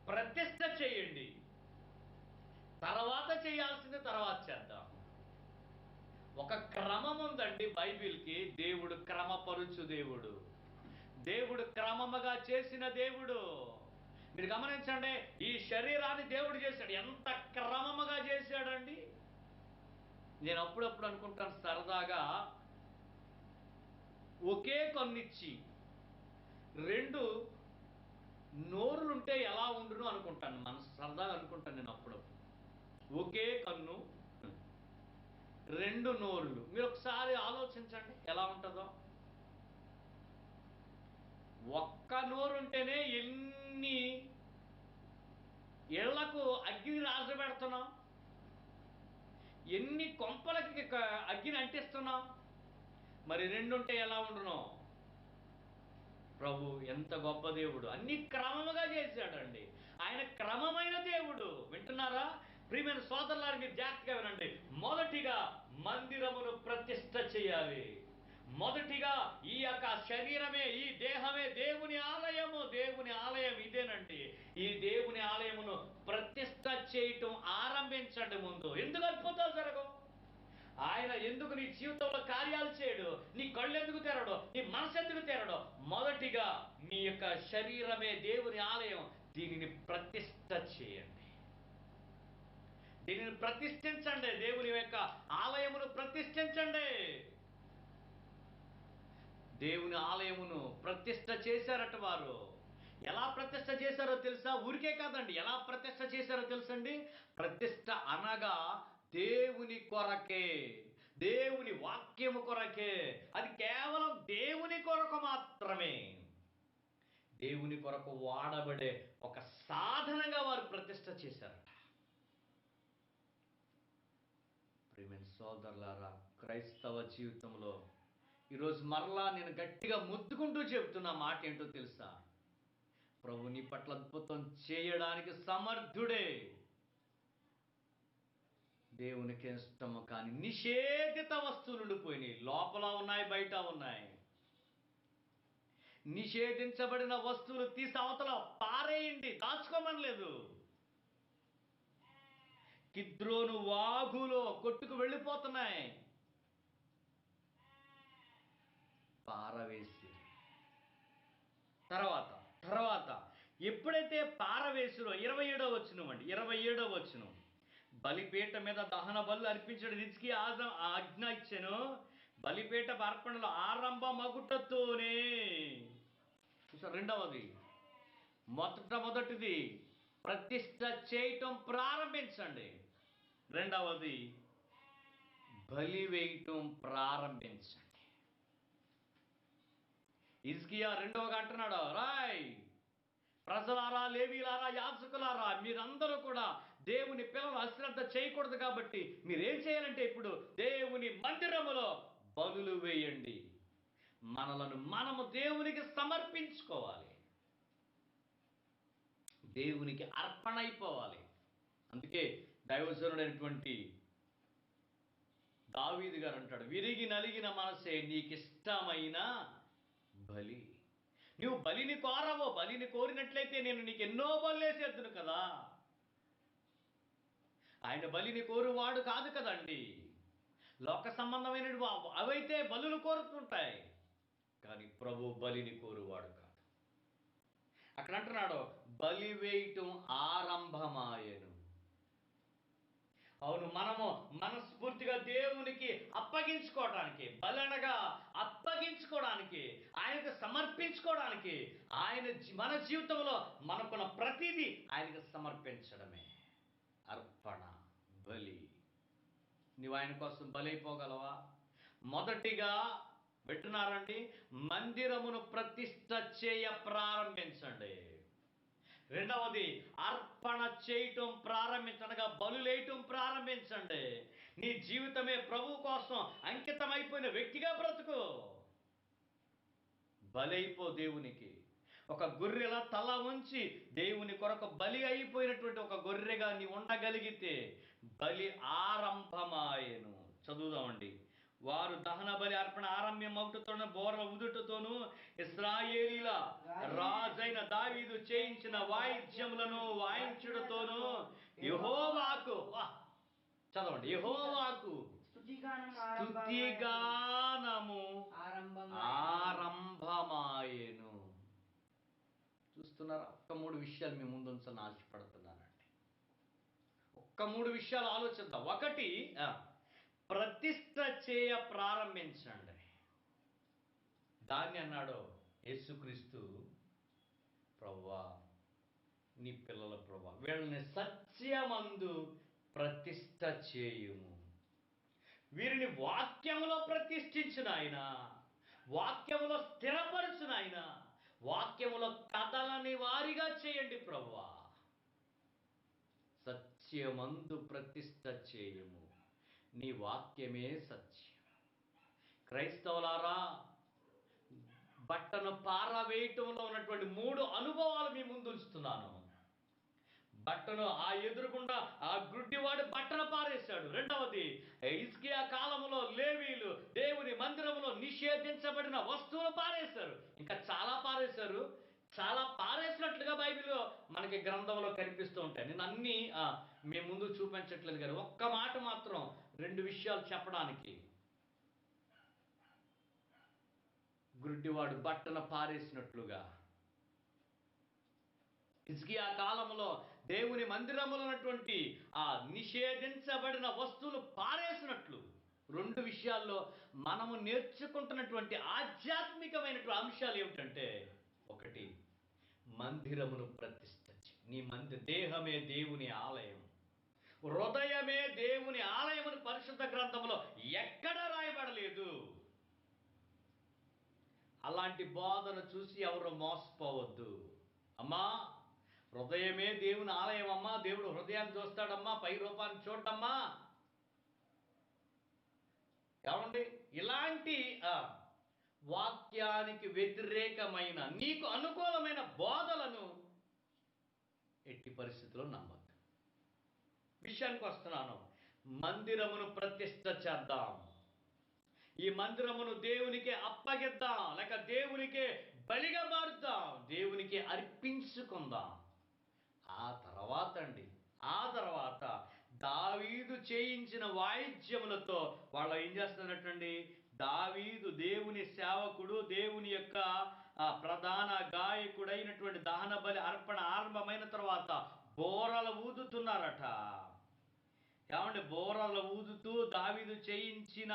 ప్రతిష్ఠ చేయండి, తర్వాత చేయాల్సింది తర్వాత చేద్దాం. ఒక క్రమం ఉందండి బైబిల్కి. దేవుడు క్రమపరుచు దేవుడు. దేవుడు క్రమముగా చేసిన దేవుడు. మీరు గమనించండి, ఈ శరీరాన్ని దేవుడు చేశాడు. ఎంత క్రమముగా చేశాడండి. నేను అప్పుడప్పుడు అనుకుంటాను సరదాగా, ఒకే కన్నిచ్చి 2 నోరులుంటే ఎలా ఉండును అనుకుంటాను. మనసు సరదాగా అనుకుంటాను నేను అప్పుడప్పుడు. ఒకే కన్ను, 2 నోరులు. మీరు ఒకసారి ఆలోచించండి ఎలా ఉంటుందో. ఒక్క నోరు ఉంటేనే ఎన్ని ఇళ్లకు అగ్ని రాజబెడుతున్నాం, ఎన్ని కొంపలకి అగ్ని అంటిస్తున్నాం. మరి 2 ఉంటే ఎలా ఉండును? ప్రభు ఎంత గొప్ప దేవుడు. అన్ని క్రమముగా చేశాడండి. ఆయన క్రమమైన దేవుడు. వింటున్నారా? ప్రియమైన సోదరులారా, మీరు జాగ్రత్తగా వినండి. మొదటిగా మందిరమును ప్రతిష్ఠ చేయాలి. మొదటిగా ఈ యొక్క శరీరమే, ఈ దేహమే దేవుని ఆలయము. దేవుని ఆలయం ఇదేనండి. ఈ దేవుని ఆలయమును ప్రతిష్ఠ చేయటం ఆరంభించండి ముందు. ఎందుకు అద్భుతాలు జరగవు? ఆయన ఎందుకు నీ జీవితంలో కార్యాలు చేయడు? నీ కళ్ళు ఎందుకు తెరడు? నీ మనసు ఎందుకు తెరడు? మొదటిగా మీ యొక్క శరీరమే దేవుని ఆలయం. దీనిని ప్రతిష్ఠ చేయండి. దీనిని ప్రతిష్ఠించండి. దేవుని యొక్క ఆలయమును ప్రతిష్ఠించండి. దేవుని ఆలయమును ప్రతిష్ఠ చేశారట వారు. ఎలా ప్రతిష్ఠ చేశారో తెలుసా? ఊరికే కాదండి. ఎలా ప్రతిష్ఠ చేశారో తెలుసండి? ప్రతిష్ఠ అనగా దేవుని కొరకే, దేవుని వాక్యము కొరకే. అది కేవలం దేవుని కొరకు మాత్రమే. దేవుని కొరకు వాడబడే ఒక సాధనంగా వారు ప్రతిష్ఠ చేశారట. ప్రియమైన సోదరులారా, క్రైస్తవ జీవితంలో ఈరోజు మరలా నేను గట్టిగా ముద్దుకుంటూ చెబుతున్న మాట ఏంటో తెలుసా? ప్రభు నీ పట్ల అద్భుతం చేయడానికి సమర్థుడే. దేవునికి ఇష్టము కానీ నిషేధిత వస్తువులు ఉండిపోయినాయి. లోపల ఉన్నాయి, బయట ఉన్నాయి. నిషేధించబడిన వస్తువులు తీసి అవతల పారేయండి, దాచుకోమనలేదు. కిద్రోను వాగులో కొట్టుకు వెళ్ళిపోతున్నాయి, పారవేసి. తర్వాత ఎప్పుడైతే పారవేసిరో 27వ వచనం అండి, 27వ వచనం, బలిపీఠ మీద దహన బలు అర్పించడం రిజ్కి ఆజ్ఞ ఇచ్చెను. బలిపీఠ అర్పణలు ఆరంభమగుటతోనే. రెండవది, మొదటిది ప్రతిష్ఠ చేయటం ప్రారంభించండి. రెండవది బలి వేయటం ప్రారంభించండి. హిజ్కియా 2వ అంటున్నాడు, రాయ్ ప్రజలారా, లేవీలారా, యాజకులారా, మీరందరూ కూడా దేవుని పిల్లలు అశ్రద్ధ చేయకూడదు. కాబట్టి మీరేం చేయాలంటే ఇప్పుడు దేవుని మందిరములో బలులు వేయండి. మనలను మనము దేవునికి సమర్పించుకోవాలి, దేవునికి అర్పణ అయిపోవాలి. అందుకే దైవజనుడైనటువంటి దావీదు గారు అంటాడు, విరిగి నలిగిన మనసే నీకిష్టమైన బలి. నువ్వు బలిని కోరవో, బలిని కోరినట్లయితే నేను నీకు ఎన్నో బలులేసేద్దును కదా. ఆయన బలిని కోరువాడు కాదు కదండి. లోక సంబంధమైన అవైతే బలులు కోరుతుంటాయి, కానీ ప్రభు బలిని కోరువాడు కాదు. అక్కడ అంటున్నాడు, బలి వేయటం ఆరంభమాయెను. అవును, మనము మనస్ఫూర్తిగా దేవునికి అప్పగించుకోవడానికి, బలనగా అప్పగించుకోవడానికి, ఆయనకు సమర్పించుకోవడానికి, మన జీవితంలో మనకున్న ప్రతిదీ ఆయనకు సమర్పించడమే అర్పణ, బలి. నువ్వు ఆయన కోసం బలైపోగలవా? మొదటిగా వింటున్నారండి, మందిరమును ప్రతిష్ఠ చేయ ప్రారంభించండి. రెండవది, అర్పణ చేయటం ప్రారంభించనగా బలులేయటం ప్రారంభించండి. నీ జీవితమే ప్రభు కోసం అంకితమైపోయిన వ్యక్తిగా బ్రతుకు. బలైపో దేవునికి. ఒక గొర్రెల తల ఉంచి దేవుని కొరకు బలి అయిపోయినటువంటి ఒక గొర్రెగా నీ ఉండగలిగితే బలి ఆరంభమాయెను. చదువుదామండి. వారు దహన బలి అర్పణ ఆరంభమవుటతోను బోర్ల ఉదుటతోను ఇశ్రాయేలీల రాజైన దావీదు చేయించిన వాయిద్యములను వాయించుటతోను యెహోవాకు, చదవండి, యెహోవాకు స్తుతిగానము ఆరంభమాయెను. చూస్తున్నారా? ఒక్క 3 విషయాలు మీ ముందు ఉంచాలని ఆశపడుతున్నానండి. ఒక్క 3 విషయాలు ఆలోచిద్దాం. ఒకటి, ప్రతిష్ఠ చేయ ప్రారంభించండి. దాన్ని అన్నాడు యేసుక్రీస్తు, ప్రభువా, నీ పిల్లల ప్రభువా, వీళ్ళని సత్యమందు ప్రతిష్ఠ చేయుము. వీరిని వాక్యములో ప్రతిష్ఠించిన ఆయన, వాక్యములో స్థిరపరచిన ఆయన, వాక్యములో కదలని వారిగా చేయండి ప్రభువా. సత్యమందు ప్రతిష్ఠ చేయుము, నీ వాక్యమే సత్యం. క్రైస్తవులారా, బట్టను పారవేయటంలో ఉన్నటువంటి 3 అనుభవాలు మీ ముందు ఉంచుతున్నాను. బట్టను ఆ ఎదురుగుండా ఆ గుడ్డివాడు బట్టను పారేశాడు. రెండవది, హిజ్కియా కాలంలో లేవీలు దేవుని మందిరంలో నిషేధించబడిన వస్తువులు పారేశారు. ఇంకా చాలా పారేశారు. చాలా పారేసినట్లుగా బైబిల్లో మనకి గ్రంథంలో కనిపిస్తూ ఉంటాయి. నేను అన్నీ మీ ముందు చూపించట్లేదు, కానీ ఒక్క మాట మాత్రం 2 విషయాలు చెప్పడానికి. గుడ్డివాడు బట్టను పారేసినట్లుగా, హిజ్కియా కాలంలో దేవుని మందిరములో ఉన్నటువంటి ఆ నిషేధించబడిన వస్తువులు పారేసినట్లు 2 విషయాల్లో మనము నేర్చుకుంటున్నటువంటి ఆధ్యాత్మికమైనటువంటి అంశాలు ఏమిటంటే, ఒకటి, మందిరమును ప్రతిష్ఠించి, నీ దేహమే దేవుని ఆలయం, హృదయమే దేవుని ఆలయమని పరిశుద్ధ గ్రంథంలో ఎక్కడ రాయబడలేదు. అలాంటి బోధన చూసి ఎవరు మోసపోవద్దు. అమ్మా, హృదయమే దేవుని ఆలయం అమ్మా, దేవుడు హృదయాన్ని చూస్తాడమ్మా, పై రూపాన్ని చూడమ్మా. ఏమండి, ఇలాంటి వాక్యానికి వ్యతిరేకమైన, నీకు అనుకూలమైన బోధలను ఎట్టి పరిస్థితుల్లో నమ్మద్దు. విషయానికి వస్తున్నాను. మందిరమును ప్రతిష్ఠ చేద్దాం, ఈ మందిరమును దేవునికి అప్పగిద్దాం, లేక దేవునికి బలిగా మారుద్దాం, దేవునికి అర్పించుకుందాం. ఆ తర్వాత దావీదు చేయించిన వాయిద్యములతో వాళ్ళు ఏం చేస్తున్నట్టండి, దావీదు దేవుని సేవకుడు, దేవుని యొక్క ప్రధాన గాయకుడైనటువంటి దహన బలి అర్పణ ఆరంభమైన తర్వాత బోరలు ఊదుతున్నారట. ఏమంటే, బోరలు ఊదుతూ దావీదు చేయించిన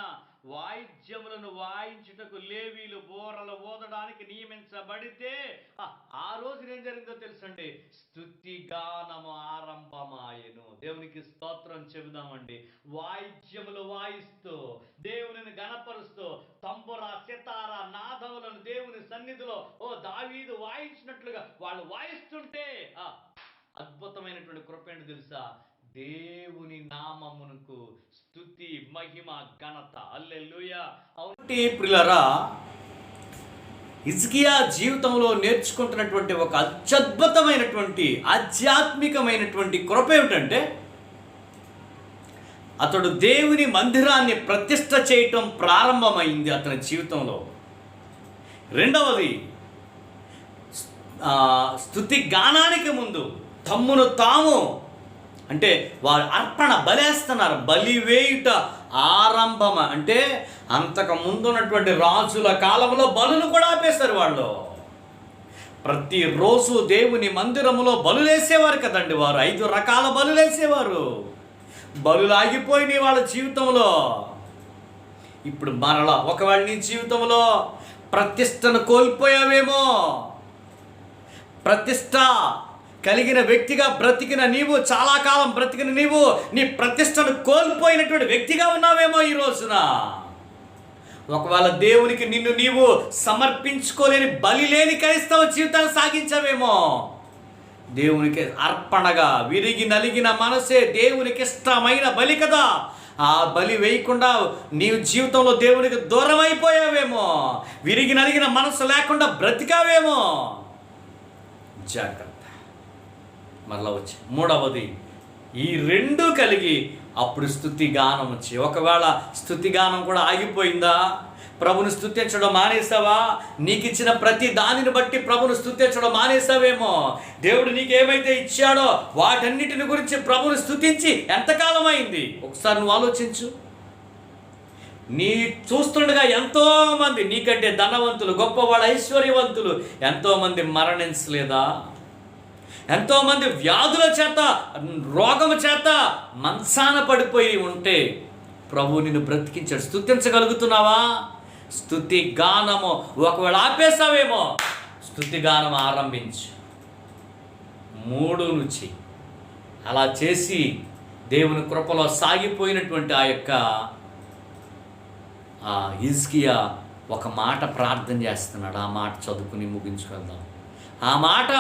వాయిద్యములను వాయించుటకు లేవీలు బోరలు ఊదడానికి నియమించబడితే ఆ రోజు ఏం జరిగిందో తెలుసండి, స్తుతి గానము ఆరంభమాయెను. దేవునికి స్తోత్రం చెబుదామండి. వాయిద్యములు వాయిస్తూ దేవునిని గణపరుస్తూ తంబుర, సితార, నాదములను దేవుని సన్నిధిలో దావీదు వాయించినట్లుగా వాళ్ళు వాయిస్తుంటే అద్భుతమైనటువంటి కృప ఏంటి తెలుసా, దేవుని నామమునకు స్తుతి, మహిమ, ఘనత. హల్లెలూయా. అవునండి ప్రియులారా, హిజ్కియా జీవితంలో నేర్చుకుంటున్నటువంటి ఒక అత్యద్భుతమైనటువంటి ఆధ్యాత్మికమైనటువంటి కృప ఏమిటంటే, అతడు దేవుని మందిరాన్ని ప్రతిష్ఠ చేయటం ప్రారంభమైంది అతని జీవితంలో. రెండవది, స్తుతి గానానికి ముందు తమ్మును తాము అంటే వారు అర్పణ బలేస్తున్నారు. బలి వేయుట ఆరంభమ అంటే అంతకు ముందున్నటువంటి రాజుల కాలంలో బలులు కూడా ఆపేశారు వాళ్ళు. ప్రతిరోజు దేవుని మందిరములో బలులేసేవారు కదండి. వారు 5 రకాల బలులేసేవారు. బలులు ఆగిపోయినాయి వాళ్ళ జీవితంలో. ఇప్పుడు మరలా ఒకవేళ నీ జీవితంలో ప్రతిష్టను కోల్పోయావేమో, ప్రతిష్ట కలిగిన వ్యక్తిగా బ్రతికిన నీవు, చాలా కాలం బ్రతికిన నీవు నీ ప్రతిష్టను కోల్పోయినటువంటి వ్యక్తిగా ఉన్నావేమో ఈ రోజున. ఒకవేళ దేవునికి నిన్ను నీవు సమర్పించుకోలేని, బలి లేని క్రైస్తవ జీవితాన్ని సాగించావేమో. దేవునికి అర్పణగా విరిగి నలిగిన మనసే దేవునికి ఇష్టమైన బలి కదా. ఆ బలి వేయకుండా నీవు జీవితంలో దేవునికి దూరం అయిపోయావేమో, విరిగి నలిగిన మనసు లేకుండా బ్రతికావేమో. జాగ్రత్త. మరలా వచ్చి మూడవది, ఈ రెండు కలిగి అప్పుడు స్తుతి గానం వచ్చి. ఒకవేళ స్తుతి గానం కూడా ఆగిపోయిందా? ప్రభుని స్తుతించడం మానేసావా? నీకు ఇచ్చిన ప్రతి దానిని బట్టి ప్రభుని స్తుతించడం మానేసావేమో. దేవుడు నీకేమైతే ఇచ్చాడో వాటన్నిటిని గురించి ప్రభుని స్తుతించి ఎంతకాలం అయింది? ఒకసారి నువ్వు ఆలోచించు. నీ చూస్తుండగా ఎంతోమంది నీకంటే ధనవంతులు, గొప్పవాళ్ళు, ఐశ్వర్యవంతులు ఎంతోమంది మరణించలేదా? ఎంతోమంది వ్యాధుల చేత, రోగము చేత మంచాన పడిపోయి ఉంటే ప్రభు నిన్ను బ్రతికించాడు. స్తుతించగలుగుతున్నావా? స్తుతి గానము ఒకవేళ ఆపేసావేమో, స్తుతి గానం ఆరంభించు. 3 నుంచి అలా చేసి దేవుని కృపలో సాగిపోయినటువంటి ఆ యొక్క హిజ్కియా ఒక మాట ప్రార్థన చేస్తున్నాడు. ఆ మాట చదువుకుని ముగించుకెళ్దాం. ఆ మాట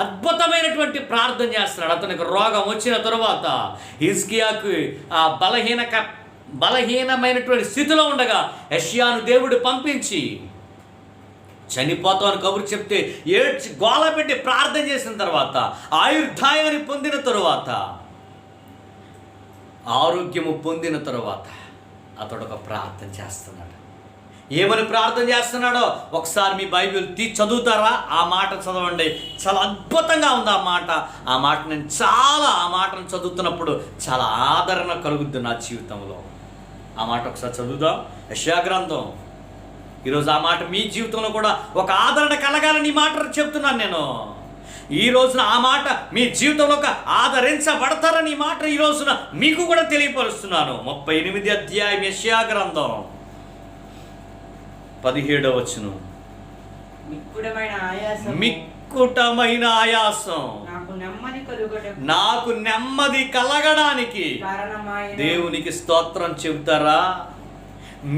అద్భుతమైనటువంటి ప్రార్థన చేస్తున్నాడు. అతనికి రోగం వచ్చిన తరువాత హిజ్కియాకు ఆ బలహీనమైనటువంటి స్థితిలో ఉండగా యెషయాను దేవుడు పంపించి చనిపోతామని కబురు చెప్తే ఏడ్చి గోల పెట్టి ప్రార్థన చేసిన తర్వాత, ఆయుర్దాయాన్ని పొందిన తరువాత, ఆరోగ్యము పొందిన తరువాత అతడు ఒక ప్రార్థన చేస్తున్నాడు. ఏమని ప్రార్థన చేస్తున్నాడో ఒకసారి మీ బైబిల్ చదువుతారా? ఆ మాట చదవండి. చాలా అద్భుతంగా ఉంది ఆ మాట. ఆ మాట నేను ఆ మాటను చదువుతున్నప్పుడు చాలా ఆదరణ కలుగుద్ది నా జీవితంలో. ఆ మాట ఒకసారి చదువుదాం. యెషయా గ్రంథం. ఈరోజు ఆ మాట మీ జీవితంలో కూడా ఒక ఆదరణ కలగాలని ఈ మాట చెప్తున్నాను నేను. ఈ రోజున ఆ మాట మీ జీవితంలో ఒక ఆదరించబడతారని ఈ మాట ఈ రోజున మీకు కూడా తెలియపరుస్తున్నాను. 38వ అధ్యాయం యెషయా గ్రంథం 17వ వచనం. మిక్కుటమైన ఆయాసం నాకు నెమ్మది కలగడానికి దేవునికి స్తోత్రం చెబుతారా?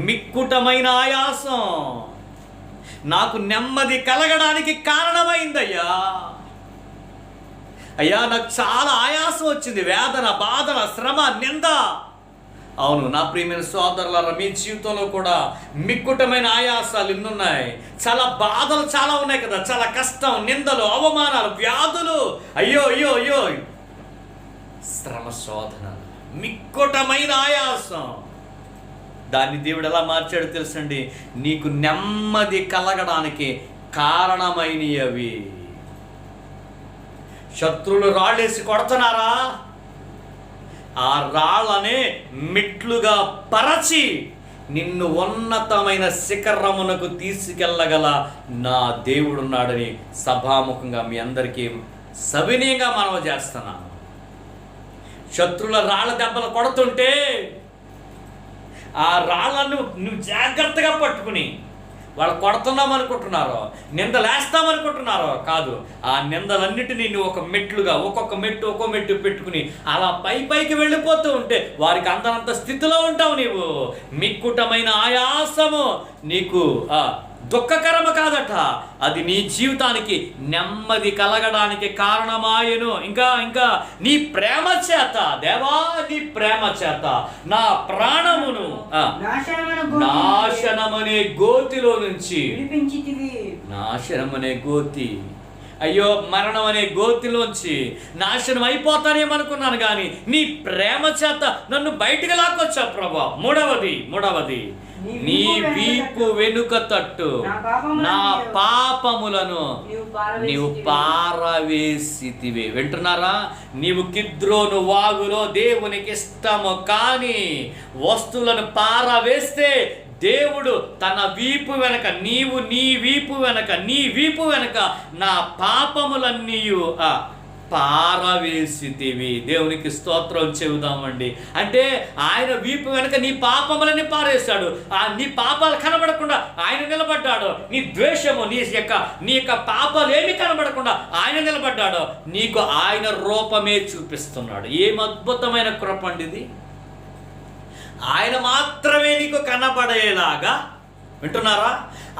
మిక్కుటమైన ఆయాసం నాకు నెమ్మది కలగడానికి కారణమైందయ్యా. అయ్యా, నాకు చాలా ఆయాసం వచ్చింది, వేదన, బాధన, శ్రమ, నింద. అవును నా ప్రియమైన సోదరులారా, మీ జీవితంలో కూడా మిక్కుటమైన ఆయాసాలు ఎన్నున్నాయి. చాలా బాధలు చాలా ఉన్నాయి కదా. చాలా కష్టం, నిందలు, అవమానాలు, వ్యాధులు, అయ్యో అయ్యో అయ్యో, శ్రమ, శోధన, మిక్కుటమైన ఆయాసం. దాన్ని దేవుడు ఎలా మార్చాడో తెలుసండి. నీకు నెమ్మది కలగడానికి కారణమైనవి అవి. శత్రువులు రాళ్ళేసి కొడుతున్నారా? ఆ రాళ్ళనే మెట్లుగా పరచి నిన్ను ఉన్నతమైన శిఖరమునకు తీసుకెళ్ళగల నా దేవుడున్నాడని సభాముఖంగా మీ అందరికీ సవినయంగా మనవి చేస్తున్నాను. శత్రువుల రాళ్ళ దెబ్బలు కొడుతుంటే ఆ రాళ్ళను నువ్వు జాగ్రత్తగా పట్టుకుని, వాళ్ళు కొడుతున్నాం అనుకుంటున్నారో, నిందలేస్తామనుకుంటున్నారో కాదు, ఆ నిందలన్నిటినీ నువ్వు ఒక మెట్లుగా ఒక్కొక్క మెట్టు పెట్టుకుని అలా పైకి వెళ్ళిపోతూ ఉంటే వారికి అందనంత స్థితిలో ఉంటావు నీవు. మిక్కుటమైన ఆయాసము నీకు దుఃఖకరము కాదట, అది నీ జీవితానికి నెమ్మది కలగడానికి కారణమాయను. ఇంకా నీ ప్రేమ చేత, దేవా నీ ప్రేమ చేత నా ప్రాణమును నాశనమనే గోతిలో నుంచి, నాశనమనే గోతి, అయ్యో మరణం అనే గోతిలోంచి నాశనం అయిపోతానేమనుకున్నాను, కానీ నీ ప్రేమ చేత నన్ను బయటికి లాక్కొచ్చావు ప్రభా. మూడవది నీ వీపు వెనుక తట్టు నా పాపములను నీవు పారవేసితివే. వింటున్నారా? నీవు కిద్రోను వాగులో దేవునికి ఇష్టము కాని వస్తువులను పారవేస్తే దేవుడు తన వీపు వెనక, నీ వీపు వెనక నా పాపములన్నీ పారవేసితివి. దేవునికి స్తోత్రం చెబుదామండి. అంటే ఆయన వీపు వెనక నీ పాపములని పారేశాడు. నీ పాపాలు కనబడకుండా ఆయన నిలబడ్డాడు. నీ ద్వేషము, నీ యొక్క పాపాలు ఏమి కనబడకుండా ఆయన నిలబడ్డాడు. నీకు ఆయన రూపమే చూపిస్తున్నాడు. ఏం అద్భుతమైన కృప అండి ఇది. ఆయన మాత్రమే నీకు కనబడేలాగా, వింటున్నారా?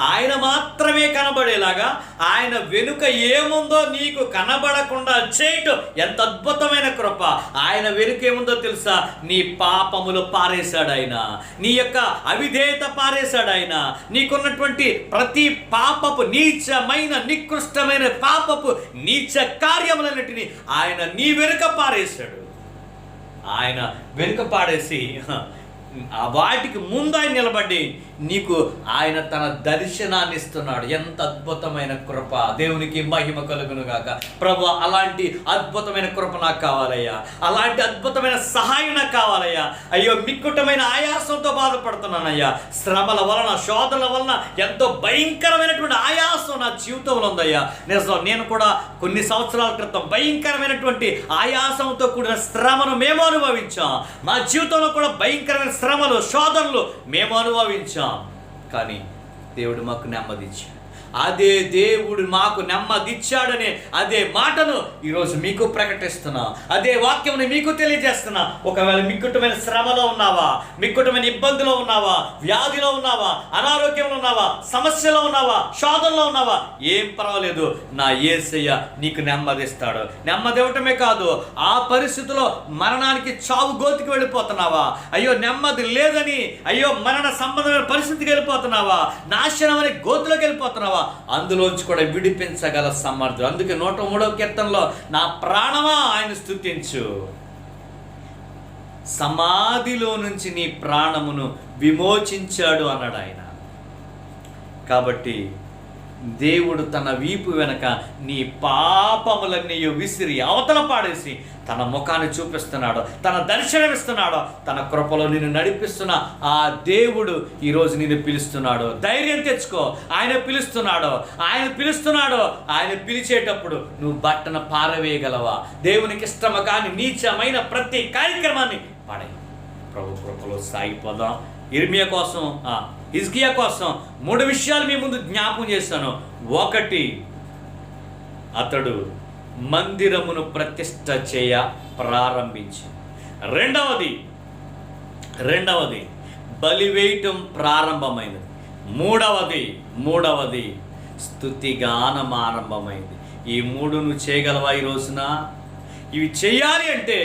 ఆయన మాత్రమే కనబడేలాగా, ఆయన వెనుక ఏముందో నీకు కనబడకుండా చేయటం ఎంత అద్భుతమైన కృప. ఆయన వెనుక ఏముందో తెలుసా? నీ పాపములు పారేశాడు ఆయన, నీ యొక్క అవిధేయత పారేశాడు ఆయన, నీకున్నటువంటి ప్రతి పాపపు నీచమైన నికృష్టమైన పాపపు నీచ కార్యములన్నిటినీ ఆయన నీ వెనుక పారేశాడు. ఆయన వెనుక పాడేసి వాటికి ముందు ఆయన నిలబడి నీకు ఆయన తన దర్శనాన్ని ఇస్తున్నాడు. ఎంత అద్భుతమైన కృప. దేవునికి మహిమ కలుగును గాక. ప్రభు, అలాంటి అద్భుతమైన కృప నాకు కావాలయ్యా, అలాంటి అద్భుతమైన సహాయం నాకు కావాలయ్యా. అయ్యో మిక్కుటమైన ఆయాసంతో బాధపడుతున్నానయ్యా. శ్రమల వలన, శోధనల వలన ఎంతో భయంకరమైనటువంటి ఆయాసం నా జీవితంలో ఉందయ్యా. నిజం, నేను కూడా కొన్ని సంవత్సరాల క్రితం భయంకరమైనటువంటి ఆయాసంతో కూడిన శ్రమను మేము అనుభవించాం. మా జీవితంలో కూడా భయంకరమైన శ్రమలు, శోధనలు మేము అనుభవించాం. కానీ దేవుడు మాకు నెమ్మదిచ్చాడు. అదే దేవుడు మాకు నెమ్మదిచ్చాడనే అదే మాటను ఈరోజు మీకు ప్రకటిస్తున్నా, అదే వాక్యముని మీకు తెలియజేస్తున్నా. ఒకవేళ మిక్కుటమైన శ్రమలో ఉన్నావా, మిక్కుటమైన ఇబ్బందిలో ఉన్నావా, వ్యాధిలో ఉన్నావా, అనారోగ్యంలో ఉన్నావా, సమస్యలో ఉన్నావా, శోధనలో ఉన్నావా, ఏం పర్వాలేదు, నా యేసయ్య నీకు నెమ్మదిస్తాడు. నెమ్మది ఇవ్వటమే కాదు, ఆ పరిస్థితిలో మరణానికి, చావు గోతికి వెళ్ళిపోతున్నావా, అయ్యో నెమ్మది లేదని, అయ్యో మరణ సంబంధమైన పరిస్థితికి వెళ్ళిపోతున్నావా, నాశనం అనే గోతిలోకి వెళ్ళిపోతున్నావా, అందులోంచి కూడా విడిపించగల సమర్థుడు. అందుకే 103వ కీర్తనలో నా ప్రాణమా ఆయన స్తుతించు, సమాధిలో నుంచి నీ ప్రాణమును విమోచించాడు అన్నాడు ఆయన. కాబట్టి దేవుడు తన వీపు వెనక నీ పాపములన్నీ విసిరి అవతల పాడేసి తన ముఖాన్ని చూపిస్తున్నాడు, తన దర్శనమిస్తున్నాడు, తన కృపలో నిన్ను నడిపిస్తున్న ఆ దేవుడు ఈరోజు నిన్ను పిలుస్తున్నాడు. ధైర్యం తెచ్చుకో. ఆయన పిలుస్తున్నాడు. ఆయన పిలిచేటప్పుడు నువ్వు బట్టను పారవేయగలవా? దేవునికి ఇష్టము కాని నీచమైన ప్రతి కార్యక్రమాన్ని పాడే. ప్రభు కృపలో సాగిపోదాం. హిజ్కియా కోసం 3 విషయాలు మీ ముందు జ్ఞాపకం చేస్తాను. 1, అతడు మందిరమును ప్రతిష్ఠ చేయ ప్రారంభించి. రెండవది బలివేయటం ప్రారంభమైనది. మూడవది స్తుతిగానం ఆరంభమైంది. ఈ 3 నువ్వు చేయగలవా ఈ రోజున? ఇవి చేయాలి అంటే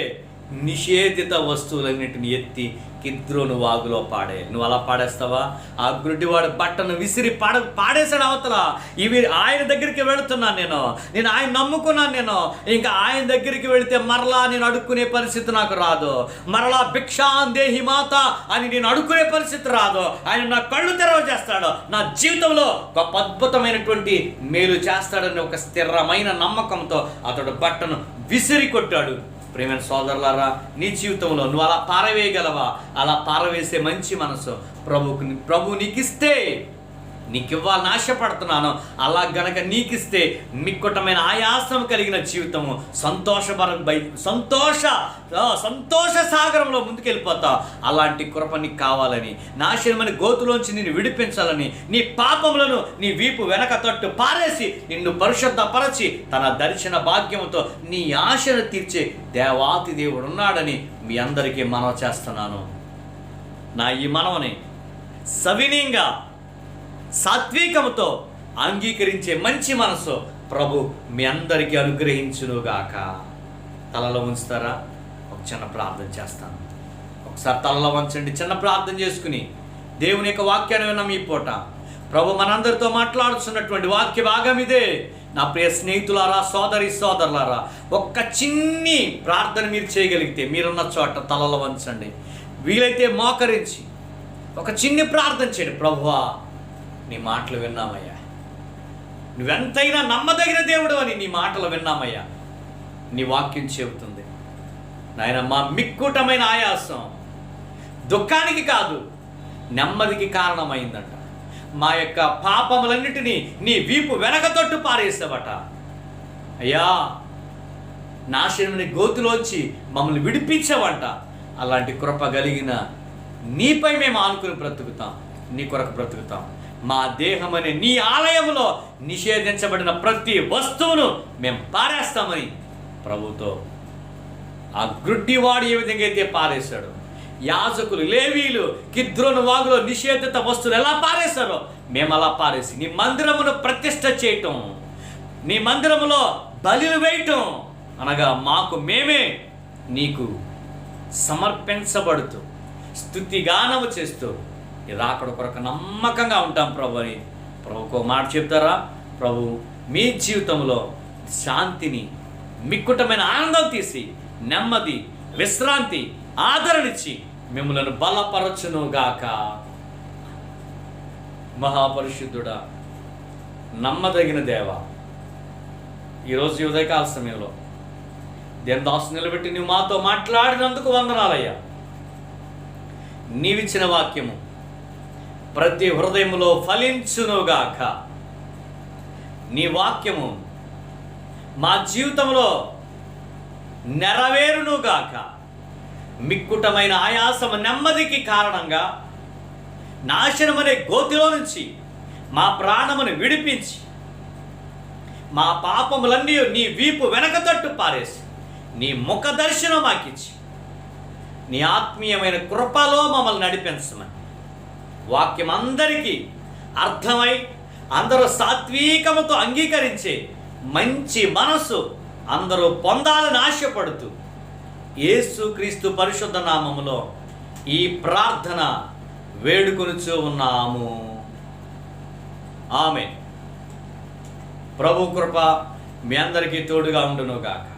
నిషేధిత వస్తువులన్నింటిని ఎత్తి కిద్రోను వాగులో పాడేయాలి. నువ్వు అలా పాడేస్తావా? ఆ గుడ్డివాడు బట్టను విసిరి పాడేశాడు అవతల. ఇవి ఆయన దగ్గరికి వెళుతున్నాను నేను ఆయన నమ్ముకున్నాను. ఇంకా ఆయన దగ్గరికి వెళితే మరలా నేను అడుక్కునే పరిస్థితి నాకు రాదు. మరలా భిక్షాందేహి మాత అని నేను అడుక్కునే పరిస్థితి రాదు. ఆయన నా కళ్ళు తెరవజేస్తాడు. నా జీవితంలో గొప్ప అద్భుతమైనటువంటి మేలు చేస్తాడని ఒక స్థిరమైన నమ్మకంతో అతడు బట్టను విసిరి కొట్టాడు. ప్రియమైన సోదరులారా, నీ జీవితంలో నువ్వు అలా పారవేయగలవా? అలా పారవేసే మంచి మనసు ప్రభు నీకిస్తే, నీకు ఇవ్వాలని ఆశపడుతున్నాను. అలా గనక నీకిస్తే మిక్కుటమైన ఆయాసం కలిగిన జీవితము, సంతోష సాగరంలో ముందుకెళ్ళిపోతావు. అలాంటి కృప నీకు కావాలని, నాశనమైన గోతులోంచి నిన్ను విడిపించాలని, నీ పాపములను నీ వీపు వెనక తట్టు పారేసి నిన్ను పరిశుద్ధపరచి తన దర్శన భాగ్యముతో నీ ఆశను తీర్చే దేవాతి దేవుడు ఉన్నాడని మీ అందరికీ మనవి చేస్తున్నాను. నా ఈ మనవని సవినీయంగా సాత్వికముతో అంగీకరించే మంచి మనసు ప్రభు మీ అందరికీ అనుగ్రహించునుగాక. తలలో ఉంచుతారా? ఒక చిన్న ప్రార్థన చేస్తాను. ఒకసారి తలలో వంచండి, చిన్న ప్రార్థన చేసుకుని దేవుని యొక్క వాక్యాన్ని విన్నాం ఈ పూట. ప్రభు మనందరితో మాట్లాడుతున్నటువంటి వాక్య భాగం ఇదే. నా ప్రియ స్నేహితులారా, సోదరి సోదరులారా, ఒక్క చిన్ని ప్రార్థన మీరు చేయగలిగితే మీరున్న చోట తలలో వంచండి. వీలైతే మోకరించి ఒక చిన్ని ప్రార్థన చేయండి. ప్రభువా, నీ మాటలు విన్నామయ్యా, నువ్వెంతైనా నమ్మదగిన దేవుడు అని నీ మాటలు విన్నామయ్యా. నీ వాక్యం చెబుతుంది నాయన, మా మిక్కుటమైన ఆయాసం దుఃఖానికి కాదు నెమ్మదికి కారణమైందంట. మా యొక్క పాపములన్నిటినీ నీ వీపు వెనక తొట్టు పారేసావట అయ్యా. నాశనముని గోతులోంచి మమ్మల్ని విడిపించావంట. అలాంటి కృప కలిగిన నీపై మేము ఆనుకుని బ్రతుకుతాం, నీ కొరకు బ్రతుకుతాం. మా దేహం అనే నీ ఆలయంలో నిషేధించబడిన ప్రతి వస్తువును మేము పారేస్తామని ప్రభుతో ఆ గ్రుడ్డివాడు ఏ విధంగా అయితే పారేశాడు, యాజకులు లేవీలు కిద్రోను వాగులో నిషేధిత వస్తువులు ఎలా పారేశారో మేము అలా పారేసి నీ మందిరమును ప్రతిష్ఠ చేయటం, నీ మందిరములో బలులు వేయటం అనగా మాకు మేమే నీకు సమర్పించబడుతూ స్తుతిగానము చేస్తూ రాకడ కొరకు నమ్మకంగా ఉంటాం ప్రభు అని ప్రభుకు మాట చెప్తారా? ప్రభు మీ జీవితంలో శాంతిని, మిక్కుటమైన ఆనందం తీసి నెమ్మది, విశ్రాంతి, ఆదరణిచ్చి మిమ్మల్ని బలపరచునుగాక. మహాపరిశుద్ధుడా, నమ్మదగిన దేవ, ఈరోజు ఉదయకాల సమయంలో దేవదాసు నిలబెట్టి నువ్వు మాతో మాట్లాడినందుకు వందనాలయ్యా. నీవిచ్చిన వాక్యము ప్రతి హృదయములో ఫలించునుగాక. నీ వాక్యము మా జీవితంలో నెరవేరునుగాక. మిక్కుటమైన ఆయాసము నెమ్మదికి కారణంగా నాశనమనే గోతిలో నుంచి మా ప్రాణమును విడిపించి మా పాపములన్నీ నీ వీపు వెనక తట్టు పారేసి నీ ముఖ దర్శనం మాకిచ్చి నీ ఆత్మీయమైన కృపలో మమ్మల్ని నడిపించమని వాక్యం అందరికీ అర్థమై అందరూ సాత్వికముతో అంగీకరించే మంచి మనసు అందరూ పొందాలని ఆశపడుతూ యేసుక్రీస్తు పరిశుద్ధ నామములో ఈ ప్రార్థన వేడుకొనుచూ ఉన్నాము. ఆమేన్. ప్రభు కృప మీ అందరికీ తోడుగా ఉండునుగాక.